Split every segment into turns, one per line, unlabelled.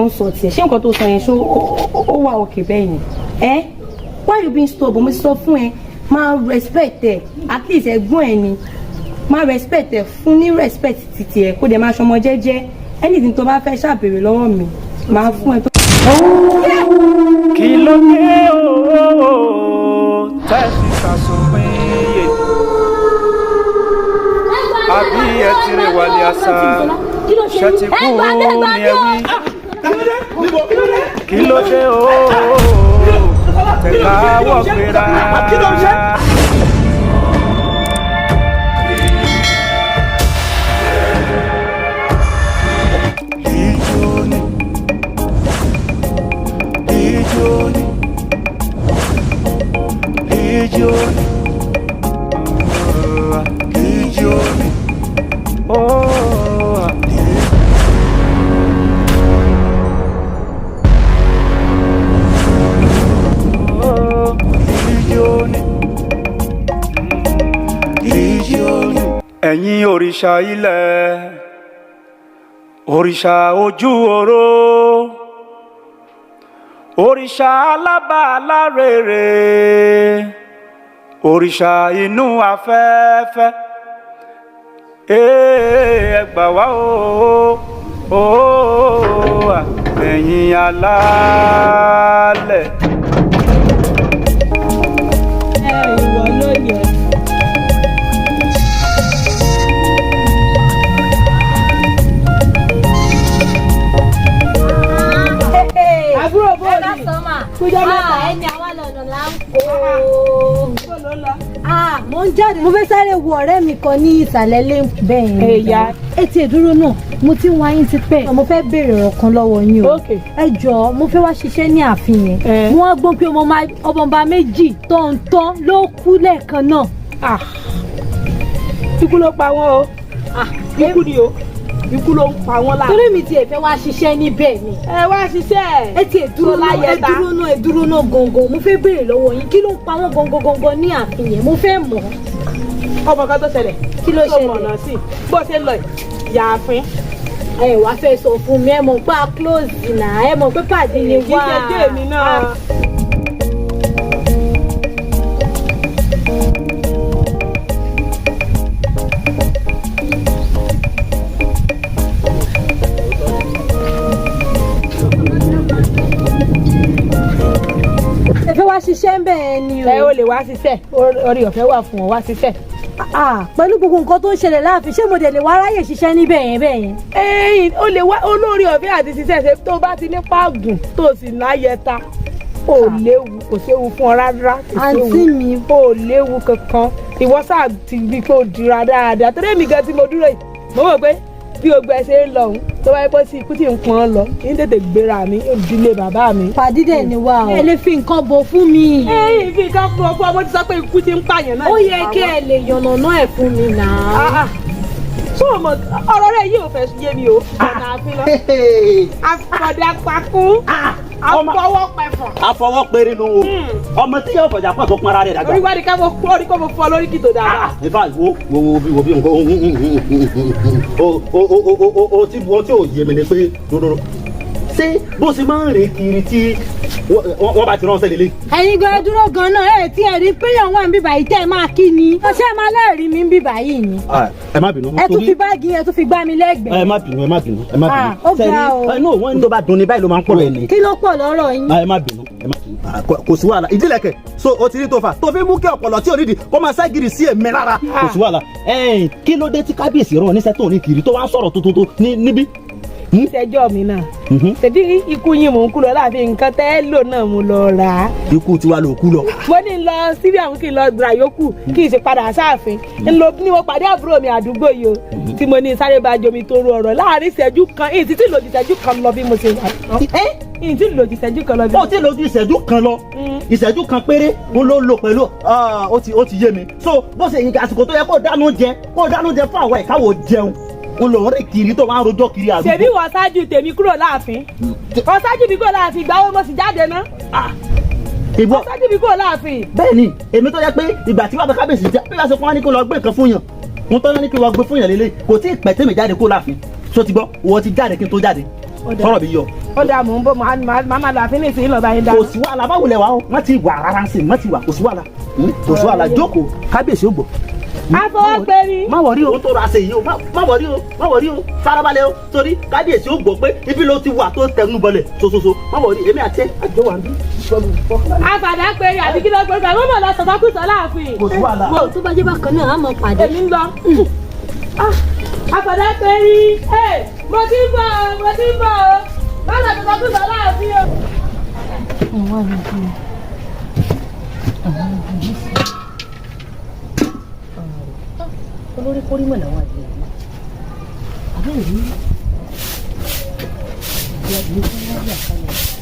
On sorti. Ṣé nǹkan tó sọ yẹn ṣó ó wà okay bẹ́ẹ̀ ni? Why you being stubborn? Mo sọ fún ẹ, máa respect ẹ. At least ẹ̀gbọ́n ẹ ni. Máa respect ẹ, fún ní respect títí ẹ kó dẹ̀ máa ṣọmọ jẹ́jẹ́. Anything tó bá fẹ́ ṣàbèrè lọ́wọ́ mi, máa fún ẹ tó.
Kí ló dé o tẹ́sí ṣàṣùpínyè àbí ẹ ti rè wálé àṣà ṣe ti kú ní ẹwí. Kí ló dé o tẹ̀ka wọ̀ gbéra. Legioni, oh, Legioni. Ẹ̀yin òrìṣà ilẹ̀, òrìṣà ojú oró, òrìṣà alábàálárèrè, òrìṣà inú afẹ́fẹ́, ẹ gbà wá o ẹ̀yin alálẹ̀.
Ìwọ ló yẹ. Àbúrò bọ́ọ̀lù kújọ́ mẹ́ta
ẹni àwa lọ́nà là ń kó. Mo ń jáde mo fẹ́ sáré wo ọ̀rẹ́ mi kan ní ìsàlẹ̀ lé bẹ́ẹ̀ yẹn.
Ẹ̀yà.
Etí ìdúró náà mo ti ń wá yín ti pẹ́. Mo fẹ́ béèrè ọ̀rọ̀ kan lọ́wọ́ yín o. Ẹ jọ̀ọ́ mo fẹ́ wá ṣiṣẹ́ ní ààfin yẹn. Wọ́n á gbọ́ pé ọmọọba méjì tọ̀ntọ̀n ló kú lẹ́ẹ̀kan náà.
Ikú ló pa wọ́n o. Ikú ni o. Ikú ló ń pa wọ́n lára.
Torí mi tiẹ̀ fẹ́ wá ṣiṣẹ́ níbẹ̀ ni.
Ẹ wá ṣiṣẹ́.
Ẹ ti ẹ̀dúró náà gangan mo fẹ́ béèrè lọ́wọ́ yín kí ló ń pa wọ́n gangan ní ààfin yẹn mo fẹ́ mọ̀.
Ọmọ kan tó ṣẹlẹ̀.
Kí ló ṣẹlẹ̀?
Tó mọ̀nà sí. Bó ṣe ń lọ yàáfin.
Ẹ wá fẹ́ sọ fún mi ẹ mọ̀ pé a close náà ẹ mọ̀ pé pàdé ni wá.
Kí ṣe dé èmi náà.
Ẹ fẹ́ wá ṣiṣẹ́ ń bẹ̀ ni o.
Ẹ ó lè wá ṣiṣẹ́. Orí ọ̀fẹ́ wà fún ọ wá ṣiṣẹ́.
Pẹ̀lú gbogbo nǹkan tó ń ṣẹlẹ̀ láàfin ṣé mo dẹ̀ lè wá ráyè ṣiṣẹ́ níbẹ̀ yẹn bẹ́ẹ̀ yẹn.
Ó lè wá olórí ọ̀fẹ́ àti ṣiṣẹ́ ṣe tó bá ti ní páàgùn tó sì láyẹta. Ó léwu kò séwu fún ọ rárá.
Àǹtí mi.
Ó léwu kankan. Ìwọ sáà ti rí pé ó dira dáadáa. Torí èmi gan tí mo dúró yìí mo mọ̀ pé bí ogbó ẹ ṣe ń lọ òun tó wáyé pé sí ikú tí ń pọn lọ ní tètè gbéra mi ìdílé bàbá mi.
Pàdídẹ̀ ni wà o. Ẹ lè fi nǹkan bò fún mi.
Fi nǹkan fún ọ fún ọmọ tí sọ pé ikú ti ń pààyàn náà.
Ó yẹ kí ẹ lè yànnàná ẹ̀ fún mi náà.
Ṣé o mọ̀ ọ̀rọ̀ rẹ̀ yìí ò fẹ́ yé mi o? Ọ̀nà àfin lọ. Àfọ̀dà pakún. Àfọwọ́ pẹ̀fọ̀.
Àfọwọ́ péré ló wo. Ọmọ tí yóò fọjà pọ̀ tó pọn ara rẹ̀ dàgbà.
Orí wá ní ká mo fọ́ lórí kí tó dára.
Ìfà wo bí nǹkan o tí ò yé mi ni pé dòdòdò. Ṣé bó ṣe máa ń rìn kiri tí wọ́n bá ti ránṣẹ́ lélẹ̀?
Ẹ̀yin gan dúró gan-an ẹ̀ tí ẹ̀ rí pé yàn wà ń bíbà yìí tẹ́ ẹ máa kí ni. Ọṣẹ́ máa lẹ́ẹ̀rí mi ń bíbà yìí ni.
Ẹ má bínú.
Ẹ tún fi báàgì ẹ tún fi gbá mi lẹ́gbẹ̀ẹ́.
Ẹ má bínú.
Ó ga o.
Sẹ́ni wọ́n ní tó bá dùn ní báyìí ló máa ń pọ̀rọ̀ ẹ̀ ní.
Kí ló pọ̀ lọ́rọ̀ yín?
Ẹ má bínú. Kò sí wàhálà ìdílé kẹ̀ so o ti rí tó fà tó fi mú kí ọ̀pọ̀lọ̀ tí ò nídìí kó máa ságìrì sí ẹ̀mẹ́ rárá kò sí wàhálà. Kí ló dé tí kábíyèsí rán oníṣẹ́ tó ní kiri tó wá ń sọ̀rọ̀ tó níbí?
Ìṣẹ́jọ́ mi náà. Ṣèbí ikú yín mò ń kú lọ láàfin nǹkan tẹ́ lò náà mo lọ rà á.
Ikú tiwa ló kú lọ.
Mo ní lọ síbi àwọn kí n lọ ra yòókù kí n ṣe padà sáàfin. Ní mo pàdé àbúrò mi àdúgbò yìí o tí mo ní sáré bá jomi tó ru ọ̀rọ̀ láàrin ìṣẹ́jú kan èyí títí lòdì ìṣẹ́jú kan lọ bí mo ṣe wà. Èyí tí lòdì ìṣẹ́jú kan lọ bí.
Ó ti lòdì ìṣẹ́jú kan lọ. Ìṣẹ́jú kan péré mo ló lò pẹ̀lú ó ti yé mi. So bó ṣe yìí àsìkò tó yẹ kó dánú jẹ fún àwa ìkáwọ́ jẹun. O lọ rẹ kiri tó máa ń rojọ́ kiri àdúgbò.
Ṣèbí wọ́n ṣáájú tèmi kúrò láàfin. Wọ́n ṣáájú mi kúrò láàfin ìgbà wo mo sì jáde ná. Wọ́n ṣáájú mi kúrò láàfin.
Bẹ́ẹ̀ni èmi tó yẹ pé ìgbà tí bàbá kábíyèsí já bí wọ́n ṣe fún wa ní kó lọ gbé nǹkan fún yàn wọ́n tọ́ ní kí wọ́n gbé fún yàn lélẹ̀ kò tí ì pẹ́ tèmi jáde kó láàfin so ti gbọ́ wọ́n ti jáde kí n tó jáde sọ̀rọ̀ mi yọ.
ó dà mò ń bọ̀ máa lọ àfin nísìnyí lọ́ba yín dáná.
kò sí wàhálà báwo lẹ wà ó má ti wà rárá sí má ti wà kò sí wàhálà jókòó kábíyèsí ó gbọ́.
afọwọ́gbẹ́ni.
má wọrí o tó ra ṣe yìí o má wọrí o farabalẹ̀ o torí kábíyèsí ó gbọ́ pé ibi ló ti wà tó tẹnu bọlẹ̀ sososo má wọrí èmi àti àjọ wà ń bí.
àfàdà pé àbí kí ló pé pé wọ́n mọ̀ lọ sọ̀tọ́ kùsọ̀ láàfin.
kò sí wàhálà.
tó bá jẹ́ bákan náà á mọ̀ pàdé.
èmi ń lọ. àfàdà pé rí mo ti ń bọ̀ o má lọ sọ̀tọ́ kùsọ̀ láàfin o.
olórí kórìmọ̀ làwọn àgbẹ̀ yìí àbẹ́rẹ́ rí ìyàgbé tí wọ́n yà kalẹ̀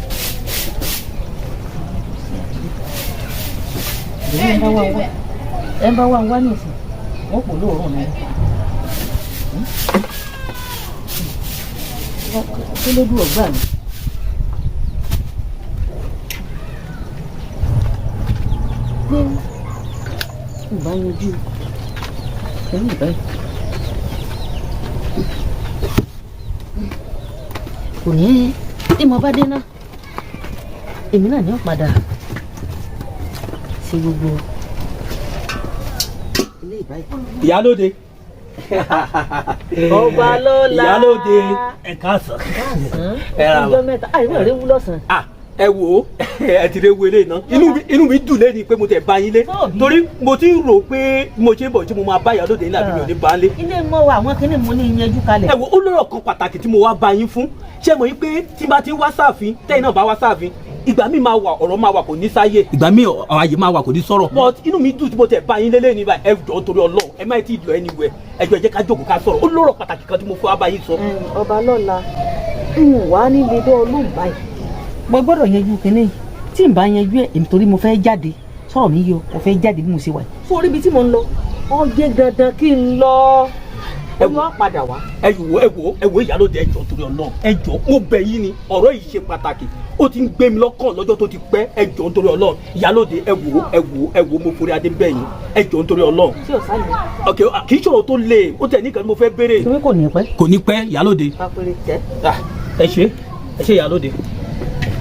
ẹ bá wà wá nìsín wọ́n pò lóòrùn náà kí ló dùn ọgbà mi. pé ìbá yanjú ẹ̀yìn ìbá kò ní tí mo bá dé náà èmi náà ní ọ̀padà ṣe gbogbo ilé ìbáyìí.
ìyálóde.
ọba lọ́la
ìyálóde ẹ káàsán.
ẹ ra ọjọ́ mẹ́ta àìmọ̀ rẹ̀ wú lọ́sàn-án.
ẹ wò ó ẹ ti rẹ wọlé náà inú mi dùn lẹ́ni pé mo tẹ̀ bá yín lé torí mo ti ń rò pé mo ṣe ń bọ̀ tí mo máa bá ìyálóde yín làbí mi ò ní bá lé.
ilé mọ wa àwọn kìnìún mo ní ìyanjú kalẹ̀.
ẹ wò ó lọ́rọ̀ kan pàtàkì tí mo wá bá yín fún ṣé mo yín pé tí bá ti wá sáàfin tẹ́yìn náà bá wá sáàfin ìgbà míì máa wà ọ̀rọ̀ máa wà kò ní sáyé ìgbà míì ààyè máa wà kò ní sọ̀rọ̀ but inú mi dùn tí mo tẹ̀ bá yín lélẹ́ ní báyìí ẹ jọ̀ọ́ torí Ọlọ́run ẹ má ti lọ anywhere ẹ jọ̀ọ́ ẹ jẹ́ ká jókòó ká sọ̀rọ̀ ó lọ́rọ̀ pàtàkì kan tí mo fẹ́ wá bá yín sọ.
ọba lọ́la n wà nílé dọ́ ọlọ́run báyìí mo gbọ́dọ̀ yanjú kínní tí n bá yanjú ẹ̀ èmi torí mo fẹ́ jáde sọ̀rọ̀ mi yọ mo fẹ́ jáde bí mo ṣe wà yìí. sórí ibi tí mo ń lọ ọ jẹ́ dandan kí n lọ ó yọ padà wá.
ẹ wò ìyálóde ẹ jọ̀ọ́ torí Ọlọ́run ẹ jọ̀ọ́ mo bẹ̀ yín ni ọ̀rọ̀ yìí ṣe pàtàkì ó ti ń gbé mi lọ́kàn lọ́jọ́ tó ti pẹ́ ẹ jọ̀ọ́ torí Ọlọ́run ìyálóde ẹ wò mo forí adé bẹ̀ yín ẹ jọ̀ọ́ torí Ọlọ́run.
tí o sáré.
ok kì í ṣòro tó le ó tẹ̀ ní kan tí mo fẹ́ béèrè.
torí kò ní pẹ́.
kò ní pẹ́ ìyálóde.
apẹ̀rẹ̀ tẹ́.
ẹ ṣe ìyálóde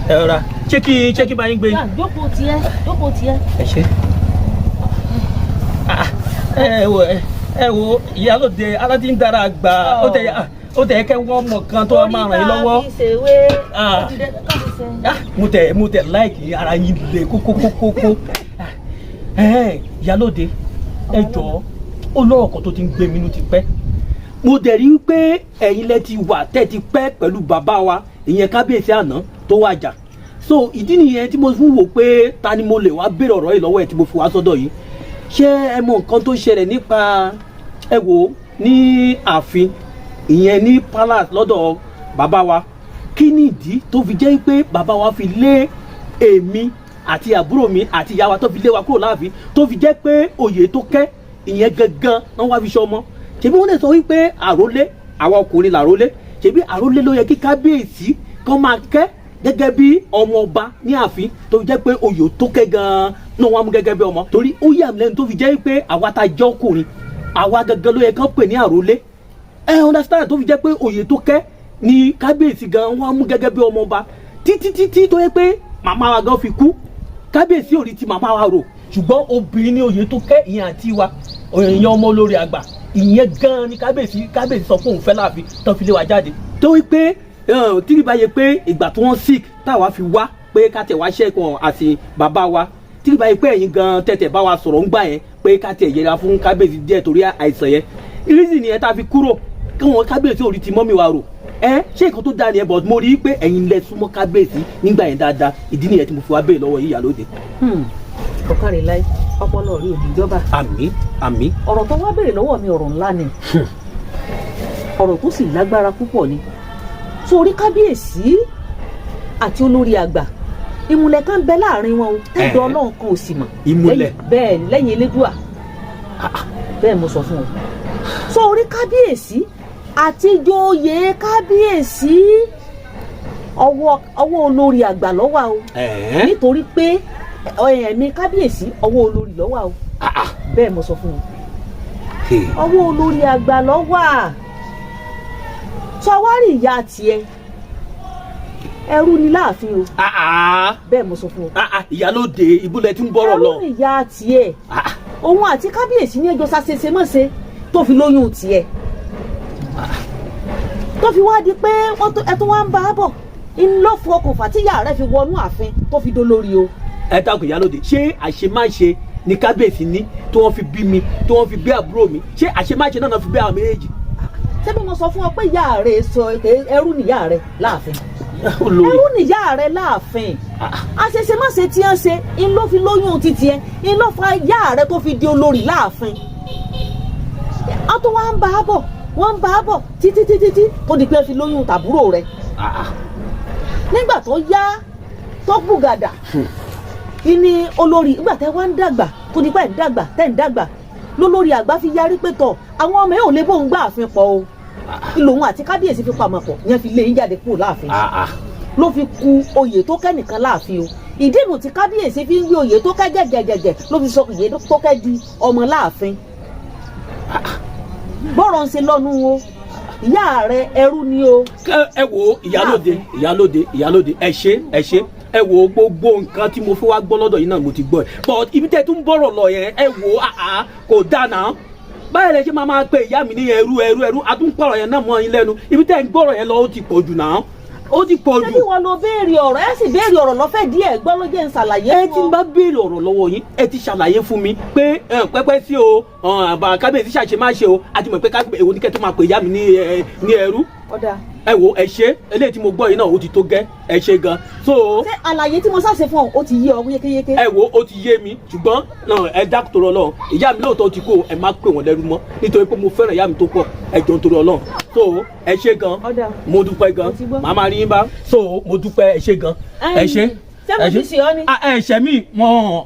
ẹ rọra ṣé kí bá yín gbé.
jókòó tiẹ̀.
ẹ ṣe. ẹ wo ìyálóde aládé ń dára gbà ó tẹ kẹ wọ́n mọ̀ kan tó máa ràn yín lọ́wọ́. mo tẹ láìkì ara yín lè kókókókó. ìyálóde ẹ jọ̀ọ́ ó lọ́rọ̀ kan tó ti ń gbé mi nú ti pẹ́. mo dẹ̀ rí pé ẹ̀yin lẹ ti wà tẹ́ ti pẹ́ pẹ̀lú bàbá wa ìyẹn kábíyèsí àná tó wàjà so ìdí nìyẹn tí mo fún wò pé ta ni mo lè wá béèrè ọ̀rọ̀ yìí lọ́wọ́ ẹ̀ tí mo fi wá sọ́dọ̀ yìí ṣé ẹ mọ nǹkan tó ṣẹlẹ̀ nípa ẹ wò ní ààfin ìyẹn ní palace lọ́dọ̀ bàbá wa kí ni ìdí tó fi jẹ́ pé bàbá wa fi lé èmi àti àbúrò mi àti ìyá wa tó fi lé wa kúrò láàfin tó fi jẹ́ pé oyè tó kẹ́ ìyẹn gangan náà wá fi ṣọmọ ṣebí wọ́n lè sọ wípé àrólé àwa ọkùnrin làrólé ṣebí àrólé ló yẹ kí kábíyèsí kan máa kẹ́ gẹ́gẹ́ bí ọmọ ọba ní ààfin tó fi jẹ́ pé oyè tó kẹ́ gan-an náà wọ́n mú gẹ́gẹ́ bí ọmọ torí ó yà mí lẹ́nu tó fi jẹ́ pé àwa ta jẹ́ ọkùnrin àwa gangan ló yẹ kán pè ní àrólé understand tó fi jẹ́ pé oyè tó kẹ́ ni kábíyèsí gan wọ́n mú gẹ́gẹ́ bí ọmọ ọba títí tó yẹ pé màmá wa gan fi kú kábíyèsí ò rí ti màmá wa rò ṣùgbọ́n obìnrin ní oyè tó kẹ́ ìyẹn àti wa èèyàn ọmọ olórí àgbà ìyẹn gan ni kábíyèsí sọ pé òun fẹ́ láàfin tó fi lé wa jáde tó wí pé tí kì bá yẹ pé ìgbà tí wọ́n sick táwa fi wá pé ká tẹ̀ wá ṣẹ́kùn àti bàbá wa tí kì bá yẹ pé ẹ̀yin gan tẹ̀tẹ̀ bá wa sọ̀rọ̀ ń gbà yẹn pé ká tẹ̀ yẹra fún kábíyèsí díẹ̀ torí àìsàn yẹn reason nìyẹn tá a fi kúrò kí wọn kábíyèsí ò rí ti mọ́mí wa rò ṣé nǹkan tó dáa nìyẹn but mo rí i pé ẹ̀yin lẹ súnmọ́ kábíyèsí nígbà yẹn dáadáa ìdí nìyẹn tí mo fi wá béèrè lọ́wọ́ yìí ìyálóde.
ọ̀kàrẹ̀ láì ọpọlọ rí òbí ìjọba.
àmín.
ọ̀rọ̀ tó wá béèrè lọ́wọ́ mi ọ̀rọ̀ ńlá ni ọ̀rọ̀ tó sì lágbára púpọ̀ ni sórí kábíyèsí àti olórí àgbà ìmùlẹ̀ kan bẹ láàrin wọn o tẹ́jọ́ ọlọ́run kan ò sì mọ̀.
ìmùlẹ̀
bẹ́ẹ̀ lẹ́yìn elédùà bẹ́ẹ̀ mo sọ fún ọ. sórí kábíyèsí àti joyè kábíyèsí ọwọ́ olórí àgbà ló wà o nítorí pé ẹ̀mí kábíyèsí ọwọ́ olórí ló wà o bẹ́ẹ̀ mo sọ fún ọ. ọwọ́ olórí àgbà ló wà sọwárì ìyá tiẹ̀
ẹrú ni láàfin o. Bẹ́ẹ̀ mo sọ fún ọ.
Ìyálóde ìbúlẹ̀ tí ń bọ̀rọ̀ lọ.
Ẹrú ni ìyá tiẹ̀. Òun àti kábíyèsí ní ẹjọ́ sàṣeṣe mọ́ṣe tó fi lóyún tiẹ̀. Tó fi wá di pé ẹtún wá ń bá a bọ̀ ń lọ fún okùnfà tí ìyá rẹ̀ fi wọnú ààfin tó fi dolórí o.
Ẹ dákun ìyálóde ṣé àṣemáṣe ni kábíyèsí ní tí wọ́n fi bí mi tí wọ́n fi bí àbúrò mi ṣé àṣemáṣe náà fi bí àwọn méjèèjì.
Ṣé bí mo sọ fún ọ pé ìyá rẹ̀ sọ ẹrú ni ìyá rẹ̀ láàfin. Ẹrú ni ìyá rẹ̀ láàfin. Àṣeṣe má ṣe tí wọ́n ṣe ń ló fi lóyún títí ẹ ń ló fa ìyá rẹ̀ tó fi di olórí láàfin. A tó wá ń bá a bọ̀ wọ́n ń bá a bọ̀ títí tó di pé fi lóyún tàbúrò rẹ̀. Nígbà tó yá tó bùgàdà ìní olórí ìgbà tẹ́ wá ń dàgbà tó di pé ń dàgbà lólórí àgbà fi yarí pé tọ̀ àwọn ọmọ yóò lè bóun gbà àfin pọ̀ o ìlòun àti kábíyèsí fi pamọ́ pọ̀ yẹn fi lé yín jáde kúrò láàfin ló fi ku oyè tó kẹ́ nìkan láàfin o ìdí ìnù tí kábíyèsí fi ń gbé oyè tó kẹ́ gẹ́gẹ́gẹ́gẹ́ ló fi sọ oyè tó kẹ́ di ọmọ láàfin bọ́rọ̀ ń ṣe lọ́nu o ìyá rẹ ẹrú ni o.
Ẹ wo ìyálóde ẹ ṣe ẹ wo gbogbo nǹkan tí mo fi wá gbọ́ lọ́dọ̀ yìí náà mo ti gbọ́ ẹ but ibi tẹ́ tún bọ̀rọ̀ lọ yẹn ẹ wo kò dáná báyìí lè ṣe máa pe ìyá mi ní ẹrú àtúnpọ̀rọ̀ yẹn náà mọ́ yín lẹ́nu ibi tẹ́ ń gbọ́rọ̀ yẹn lọ ó ti pọ̀ jù náà ó ti pọ̀ jù.
ṣé bí wọn lọ béèrè ọ̀rọ̀ ẹ sì béèrè ọ̀rọ̀ lọ́fẹ̀ẹ́ díẹ̀ gbọ́ ló jẹ́ ń ṣàlàyé.
Ẹ ti ń bá béèrè ọ̀rọ̀ lọ́wọ́ yín ẹ ti ṣàlàyé fún mi pé pẹ́pẹ́ sí o kábíyèsí ṣàṣe má ṣe o àti mọ̀ pé èwo ní kẹ́ tó máa pè ìyá mi ní ẹrú. Ẹ wo ẹ ṣe eléyìí tí mo gbọ́ yìí náà ó ti tó gẹ́ ẹ ṣe gan.
Ṣé àlàyé tí mo ṣàṣe fún ọ ó ti yé ọ yékéyéké.
Ẹ wo ó ti yé mi ṣùgbọ́n ẹ dákun tó rọ lọ́run ìyá mi lóòótọ́ ti kú ẹ má pè wọ́n lẹ́rú mọ́ nítorí pé mo fẹ́ràn ìyá mi tó pọ̀ ẹ jọ̀ọ́ tó rọ lọ́run so ẹ ṣe gan mo dúpẹ́ gan màá máa rí yín bá so mo dúpẹ́ ẹ ṣe gan ẹ ṣe.
Ṣé mo ti ṣe ọ ni.
Ẹ ṣe mí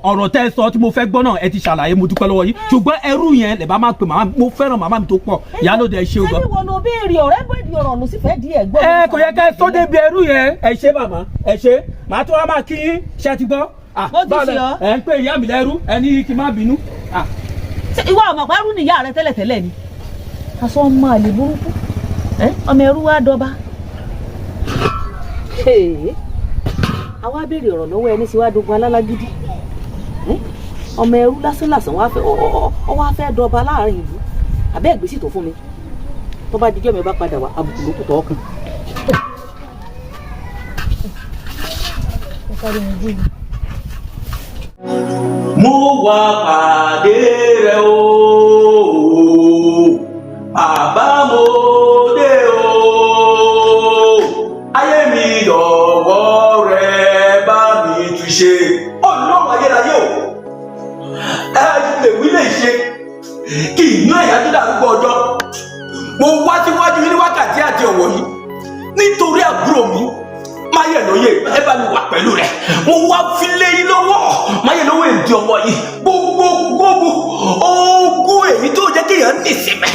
ọ̀rọ̀ tẹ́ ẹ sọ tí mo fẹ́ gbọ́ náà ẹ ti ṣàlàyé mo dúpẹ́ lọ́wọ́ yín ṣùgbọ́n ẹrú yẹn lè bá máa pè màmá mo fẹ́ràn màmá mi tó pọ̀ ìyálóde ẹ ṣe o gan.
ṣé wọn ló béèrè ọ̀rẹ́ bẹ́ẹ̀dì ọ̀rọ̀ ló sì fẹ́ di ẹ̀gbọ́n.
Ẹ kò yẹ ká ẹ sọ débi ẹrú yẹn ẹ ṣe màmá ẹ ṣe màá tó wá máa kí yín ṣe ti gbọ́.
Mo ti ṣe ọ.
Ẹ ń pè ìyá mi lẹ́rú ẹ ní kí n má bínú.
Ìwọ ọmọ pa ẹrú ni ìyá rẹ tẹ́lẹ̀tẹ́lẹ̀ ni aṣọ ọmọ àlè burúkú ọmọ ẹrú wa dọba. Àwa béèrè ọ̀rọ̀ lọ́wọ́ ẹni sí wá dogun alálágídí ọmọ ẹrú lásánlàsán wá fẹ́ dọba láàrin ìlú àbẹ́ ìgbésí tó fún mi tó bá dijọ́ mi bá padà wá àbùkù ló kù tọ́ ọkàn.
Mo wá pàdé rẹ o àbámọ̀dé o ayé mi dọ̀wọ́ rẹ bá mi tún ṣe ọlọ́run ayérayé o ẹ lè wí lè ṣe kí inú ẹ̀yà tó dàrúgbọ́ ọjọ́ mo wá síwájú ní wákàtí àti ọ̀wọ̀ yìí nítorí àbúrò mi máyẹ̀lóye ẹ bá mi wà pẹ̀lú rẹ̀ mo wá fi lé yín lọ́wọ́ máyẹ̀lóye èdè ọwọ́ yìí gbogbo ogún èyí tó jẹ́ kéèyàn nìsinmi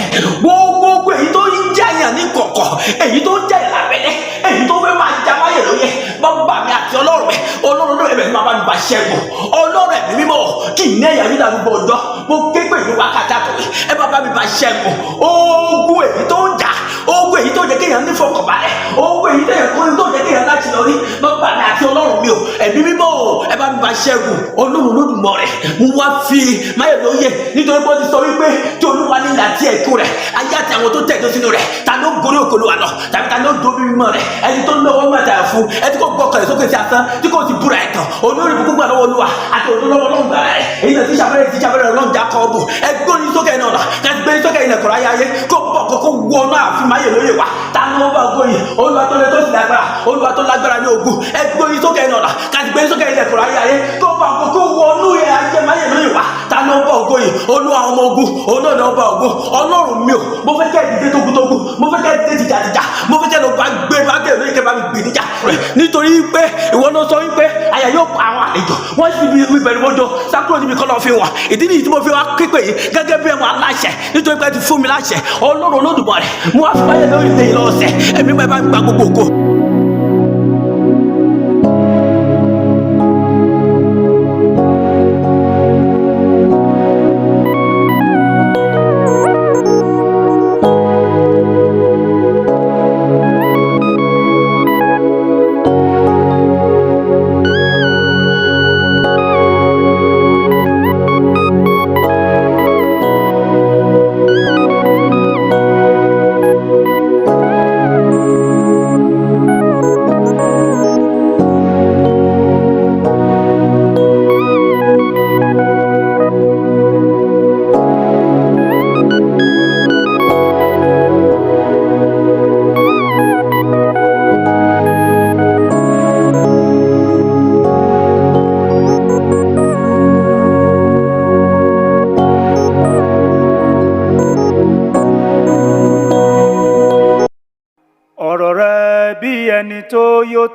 gbogbo èyí tó ń jàyàn ní kọ̀kọ̀ èyí tó ń jàyàn lábẹ́lẹ́ èyí tó fẹ́ máa ja máyẹ̀lóye bàbá mi àti ọlọ́run náà ẹ̀bẹ̀ máa bá mi bá ṣẹ́gun ọlọ́run ẹ̀mí mímọ́ kì í ní ẹ̀yà mi dàrúgbọ́ ọjọ́ mo ké pè ní wákàtí àtọ̀wé ẹ bá mi bá ṣẹ́gun ogún èyí tó ń jà ogún èyí tó jẹ́ kéèyàn ní fọkànbalẹ̀ ogún èyí tó jẹ́ kéèyàn láti lọ rí bàbá mi àti ọlọ́run mi o ẹ̀mí mímọ́ ẹ bá mi bá ṣẹ́gun ọlọ́run Olódùmarè mo wá fi máyẹ̀lóye nítorí pé ó ti sọ wípé tí olúwa ní ìlà tí ẹ̀kú rẹ̀ ayé àti àwọn tó tẹ̀dó sínú rẹ̀ ta ló gorí òkòlù àná tàbí ta ló dóbi mímọ́ rẹ̀ ẹni tó lọ́wọ́ mẹ́ta fún ẹni kò gbọ́kànlẹ̀ sókè sí asán tí kò sì búra ẹ̀tàn olórí ibùkún gbà lọ́wọ́ olúwa àti olólọ́wọ́ ọlọ́run gbà rẹ̀ èyí náà ti ṣàbẹ̀rẹ̀ ọlọ́run Jákọ́bù ẹgbọ́n ní sókè náà láti gbé sókè ilẹ̀ kọ̀ọ̀rọ̀ ayé kó bọ̀ kókó wọnú ààfin máyẹ̀lóye wa ta ló bá gbóyè olúwa tó lè tó sì lágbára olúwa tó lágbára ní ogun ẹgbọ́n ní sókè náà láti gbé sókè ilẹ̀ kọ̀ọ̀rọ̀ ayé kó bọ̀ kókó wọnú ayé máyẹ̀lóye wa ta ló bá gbóyè olúwa ọmọ ogun olóòdì ọba ogun ọlọ́run mi ò mo fẹ́ kẹ́ ìdíje tógúntógún mo fẹ́ kẹ́ ìdíje tìjàtìjà mo fẹ́ kẹ́ lọ bá gbé lóye kẹ́ bá mi gbè níjà nítorí pé ìwọ ló sọ wípé àyà yóò pa àwọn àlejò wọ́n sì bí ìbẹ̀rù mọ́jọ sákúrò níbi kọ́lọ́ fi wọ̀n ìdí nìyí tí mo fi wá képe yìí gẹ́gẹ́ bí ẹ̀wọ̀n aláṣẹ nítorí pé ti fún mi láṣẹ ọlọ́run Olódùmarè mo wá fi báyẹ̀ lórí ìdè yìí lọ́sẹ̀ ẹ̀mí bá mi gba gbogbo ògo.